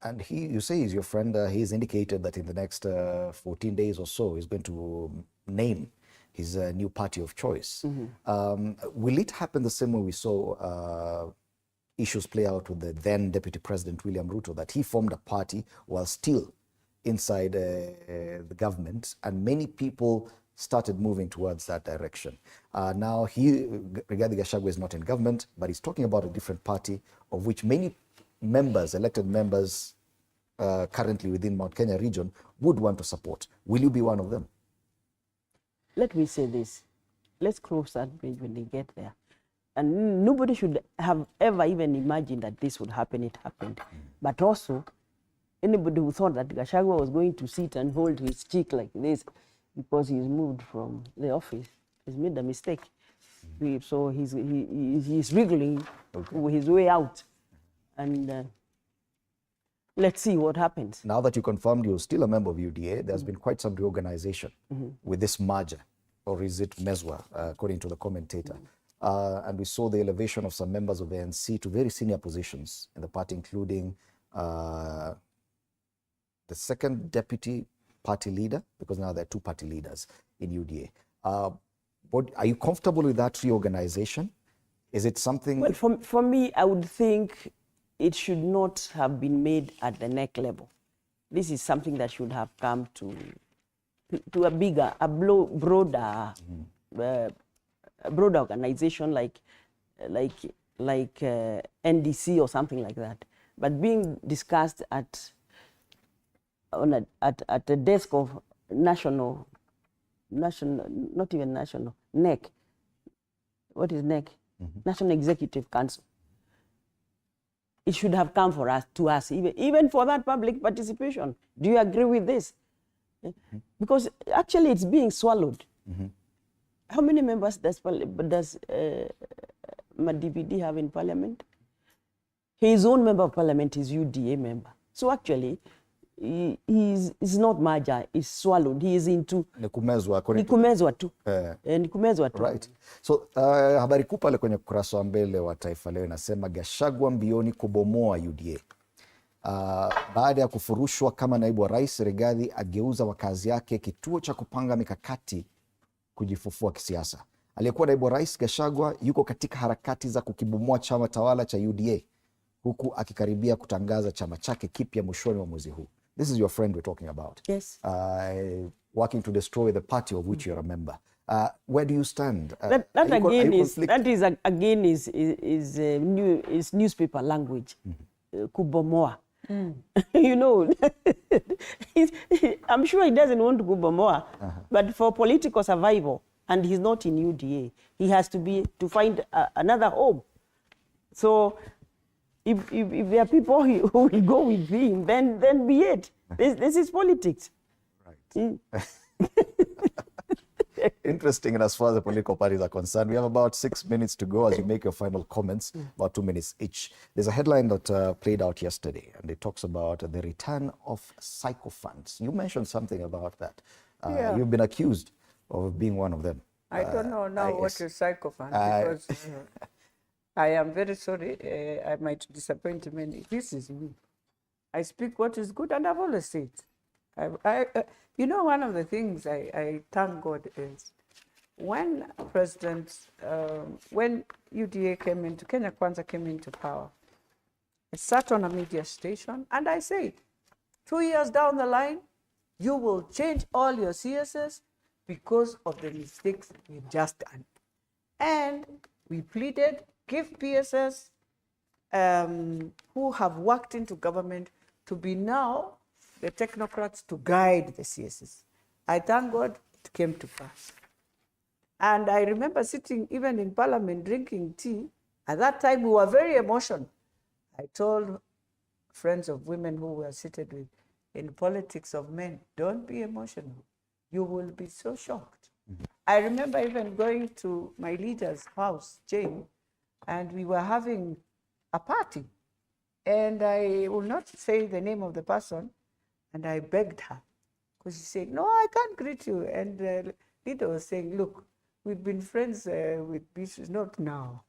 And you say he's your friend. He's indicated that in the next 14 days or so, he's going to name his new party of choice. Will it happen the same way we saw issues play out with the then Deputy President William Ruto, that he formed a party while still inside the government, and many people started moving towards that direction? Now, Rigathi Gachagua is not in government, but he's talking about a different party, of which many members, elected members currently within Mount Kenya region would want to support. Will you be one of them? Let me say this. Let's cross that bridge when they get there. And nobody should have ever even imagined that this would happen. It happened. But also, anybody who thought that Gachagua was going to sit and hold his cheek like this because he's moved from the office has made a mistake. So he's wriggling his way out. And let's see what happens. Now that you confirmed you're still a member of UDA, there's been quite some reorganization with this merger, or is it Mezwa, according to the commentator. And we saw the elevation of some members of the ANC to very senior positions in the party, including the second deputy party leader, because now there are two party leaders in UDA. Are you comfortable with that reorganization? Is it something? Well, for me, I would think it should not have been made at the neck level. This is something that should have come to a bigger, broader organization like NDC or something like that. But being discussed at the desk of national, not even national, NEC. What is NEC? National Executive Council. It should have come to us, even for that public participation. Do you agree with this? Because actually it's being swallowed. How many members does Madibidi have in parliament? His own member of parliament is UDA member. So actually, he's not merger, he's swallowed. He is into Nikumezwa tu. Nikumezwa tu. Right. So habari kuu pale kwenye ukurasa wa mbele wa Taifa Leo inasema Gachagua mbioni kubomoa UDA. Baada ya kufurushwa kama naibu wa rais, Rigathi ageuza wakazi yake kituo cha kupanga mikakati kujifufua kisiasa. Aliyekuwa naibu wa rais Gachagua yuko katika harakati za kukibomoa chama tawala cha UDA, huku akikaribia kutangaza chama chake kipya mwishoni mwa mwezi huu. This is your friend we're talking about. Yes. Working to destroy the party of which you're a member. Where do you stand? That again is newspaper language. Kubomoa. You know, I'm sure he doesn't want to kubomoa, but for political survival, and he's not in UDA, he has to find another home. So if there are people who will go with him, then be it. This is politics. Right. interesting. And as far as the political parties are concerned, we have about 6 minutes to go as you make your final comments, about 2 minutes each. There's a headline that played out yesterday, and it talks about the return of sycophants. You mentioned something about that. Yeah. You've been accused of being one of them. I don't know now what is sycophant, because I am very sorry. I might disappoint many. This is me. I speak what is good, and I've always said. You know, one of the things I thank God is when when UDA came into, Kenya Kwanza came into power, I sat on a media station and I said, 2 years down the line, you will change all your CSS because of the mistakes you've just done. And we pleaded, give PSS who have worked into government to be now the technocrats to guide the CSS. I thank God it came to pass. And I remember sitting even in Parliament drinking tea. At that time, we were very emotional. I told friends of women who were seated with, in politics of men, don't be emotional. You will be so shocked. I remember even going to my leader's house, Jane, and we were having a party. And I will not say the name of the person, and I begged her, because she said, no, I can't greet you. And the leader was saying, look, we've been friends with bishops, not now,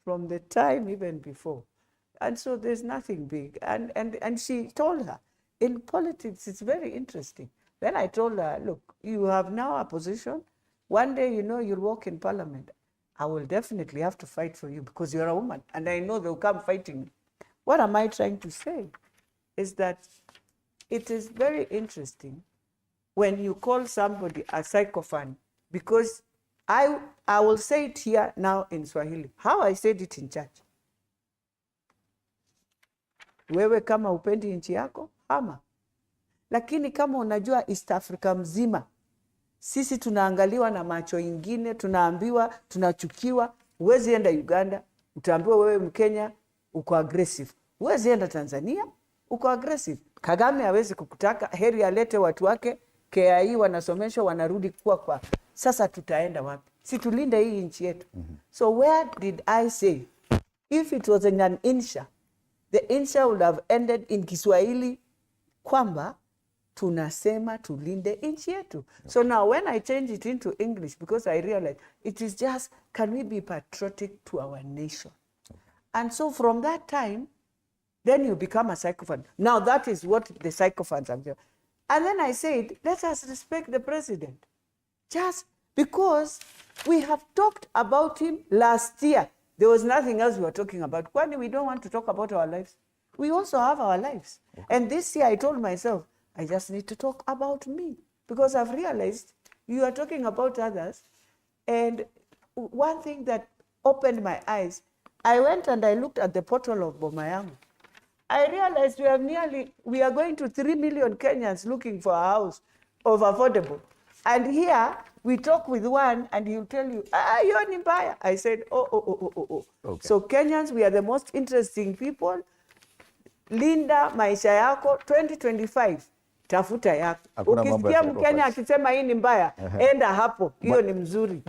from the time even before. And so there's nothing big. And she told her, in politics, it's very interesting. Then I told her, look, you have now a position. One day, you know, you'll walk in Parliament. I will definitely have to fight for you because you're a woman, and I know they'll come fighting me. What am I trying to say is that it is very interesting when you call somebody a sycophant, because I will say it here now in Swahili, how I said it in church. Wewe kama upendi nchi yako, hama. Lakini kama unajua East Africa mzima, sisi tunaangaliwa na macho ingine, tunaambiwa, tunachukiwa. Huwezi enda Uganda, utaambiwa wewe Mkenya, uko aggressive. Huwezi enda Tanzania, uko aggressive. Kagame hawezi kukutaka, heri alete watu wake, KI wanasomeshwa, wanarudi kwa. Sasa tutaenda wapi? Si tulinde hii nchi yetu. So where did I say, if it was in an insha, the insha would have ended in Kiswahili kwamba tunasema tulinde nchi yetu. So now when I change it into English, because I realize it is just, can we be patriotic to our nation? And so from that time, then you become a sycophant. Now that is what the sycophants are doing. And then I said, let us respect the president. Just because we have talked about him last year. There was nothing else we were talking about. Kwani we don't want to talk about our lives? We also have our lives. Okay. And this year I told myself, I just need to talk about me. Because I've realized you are talking about others. And one thing that opened my eyes, I went and I looked at the portal of Bomayangu. I realized we are going to 3 million Kenyans looking for a house of affordable. And here we talk with one and he'll tell you, you're an empire. I said, oh. Okay. So Kenyans, we are the most interesting people. Linda maisha yako 2025. Tafuta yako. Ukisikia Mkenya akisema hii ni mbaya, enda hapo. Hiyo ni mzuri.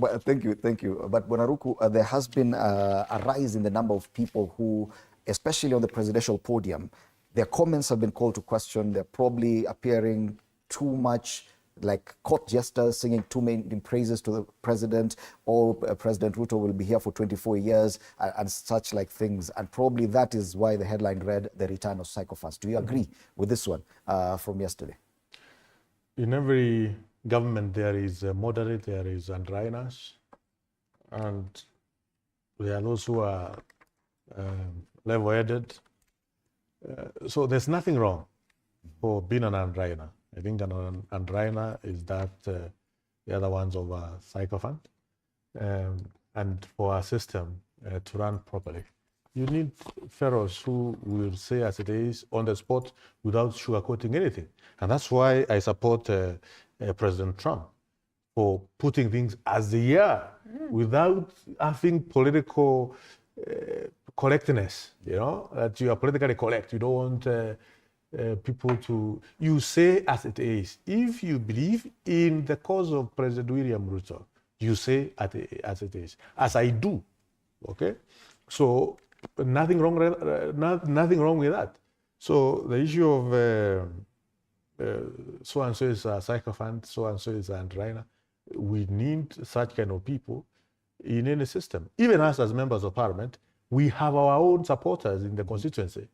Thank you. But Bwana Ruku, there has been a rise in the number of people who, especially on the presidential podium, their comments have been called to question. They're probably appearing too much like court jesters, singing too many praises to the president, or President Ruto will be here for 24 years and such like things. And probably that is why the headline read, the return of sycophants. Do you agree with this one from yesterday? In every government, there is a moderate, there is Andrinas, and there are those who are level-headed. So there's nothing wrong for being an Andrina. I think an Andrina is that the other ones of a sycophant. And for our system to run properly, you need pharaohs who will say as it is on the spot without sugarcoating anything. And that's why I support President Trump for putting things as they are without having political correctness, you know, that you are politically correct. You don't want people to, you say as it is. If you believe in the cause of President William Ruto, you say as it is, as I do, okay? So nothing wrong with that. So the issue of so-and-so is a sycophant, so-and-so is an anti-Rainer, we need such kind of people in any system. Even us as members of parliament, we have our own supporters in the constituency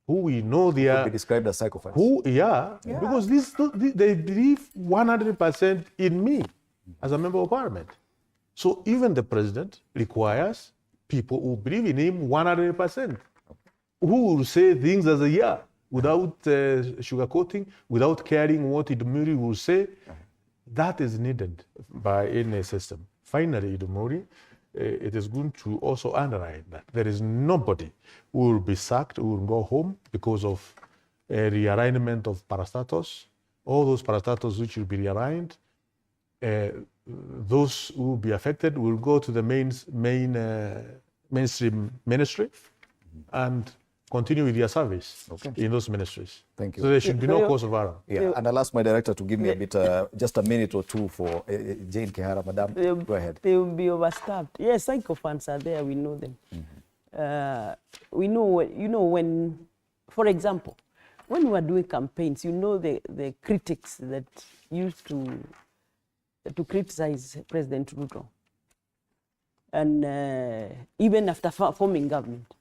who we know they are... Could be described as psychopaths. Who, yeah. Because they believe 100% in me as a member of parliament. So even the president requires people who believe in him 100%, who will say things as a yeah, without sugarcoating, without caring what Muturi will say. That is needed by any system. Finally, Muturi, it is going to also underline that there is nobody who will be sacked, who will go home because of a realignment of parastatals. All those parastatals which will be realigned, those who will be affected will go to the mainstream ministry and continue with their service in those ministries. Thank you. So there should be no cause of error. Yeah, and I'll ask my director to give me a bit, just a minute or two for Jane Kihara. Madam, go ahead. They will be overstaffed. Yes, psychophants are there, we know them. We know, you know, when, for example, when we were doing campaigns, you know the critics that used to criticize President Ruto. And even after forming government.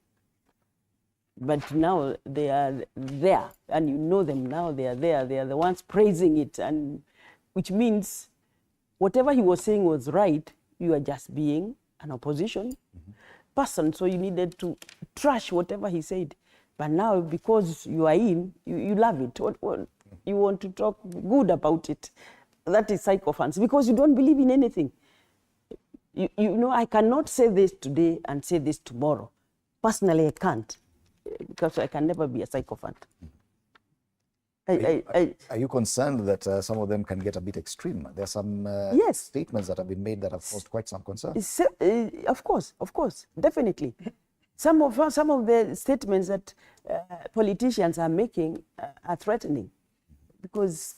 But now they are there, and you know them now, they are there. They are the ones praising it, and which means whatever he was saying was right, you are just being an opposition person, so you needed to trash whatever he said. But now, because you are in, you love it. You want to talk good about it. That is sycophants, because you don't believe in anything. You know, I cannot say this today and say this tomorrow. Personally, I can't, because I can never be a sycophant. Are you concerned that some of them can get a bit extreme? There are some statements that have been made that have caused quite some concern. Of course, definitely. Some of the statements that politicians are making are threatening, because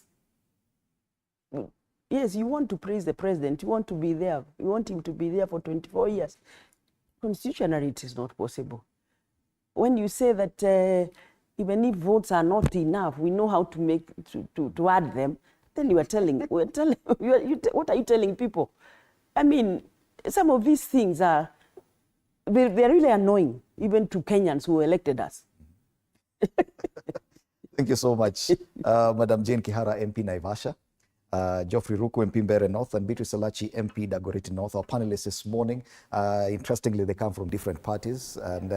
yes, you want to praise the president, you want to be there, you want him to be there for 24 years. Constitutionally, it is not possible. When you say that even if votes are not enough, we know how to add them, then what are you telling people? I mean, some of these things they're really annoying, even to Kenyans who elected us. Thank you so much, Madam Jane Kihara, MP Naivasha, Geoffrey Ruku, MP Mbeere North, and Beatrice Alachi, MP Dagoretti North. Our panelists this morning, interestingly, they come from different parties, and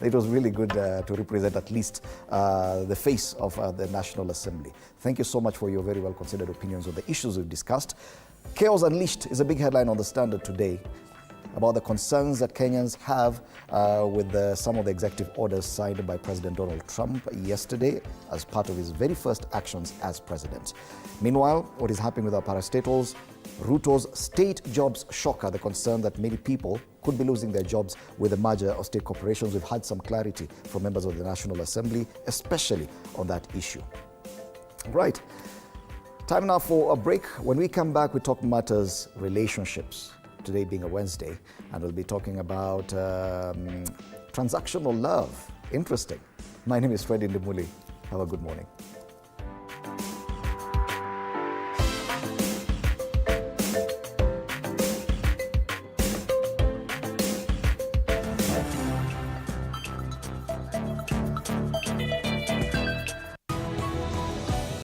it was really good to represent at least the face of the National Assembly. Thank you so much for your very well-considered opinions on the issues we've discussed. Chaos Unleashed is a big headline on The Standard today about the concerns that Kenyans have with some of the executive orders signed by President Donald Trump yesterday as part of his very first actions as president. Meanwhile, what is happening with our parastatals? Ruto's state jobs shocker, the concern that many people could be losing their jobs with the merger of state corporations. We've had some clarity from members of the National Assembly, especially on that issue. Right. Time now for a break. When we come back, we talk matters relationships. Today being a Wednesday, and we'll be talking about transactional love. Interesting. My name is Freddie Ndimuli. Have a good morning.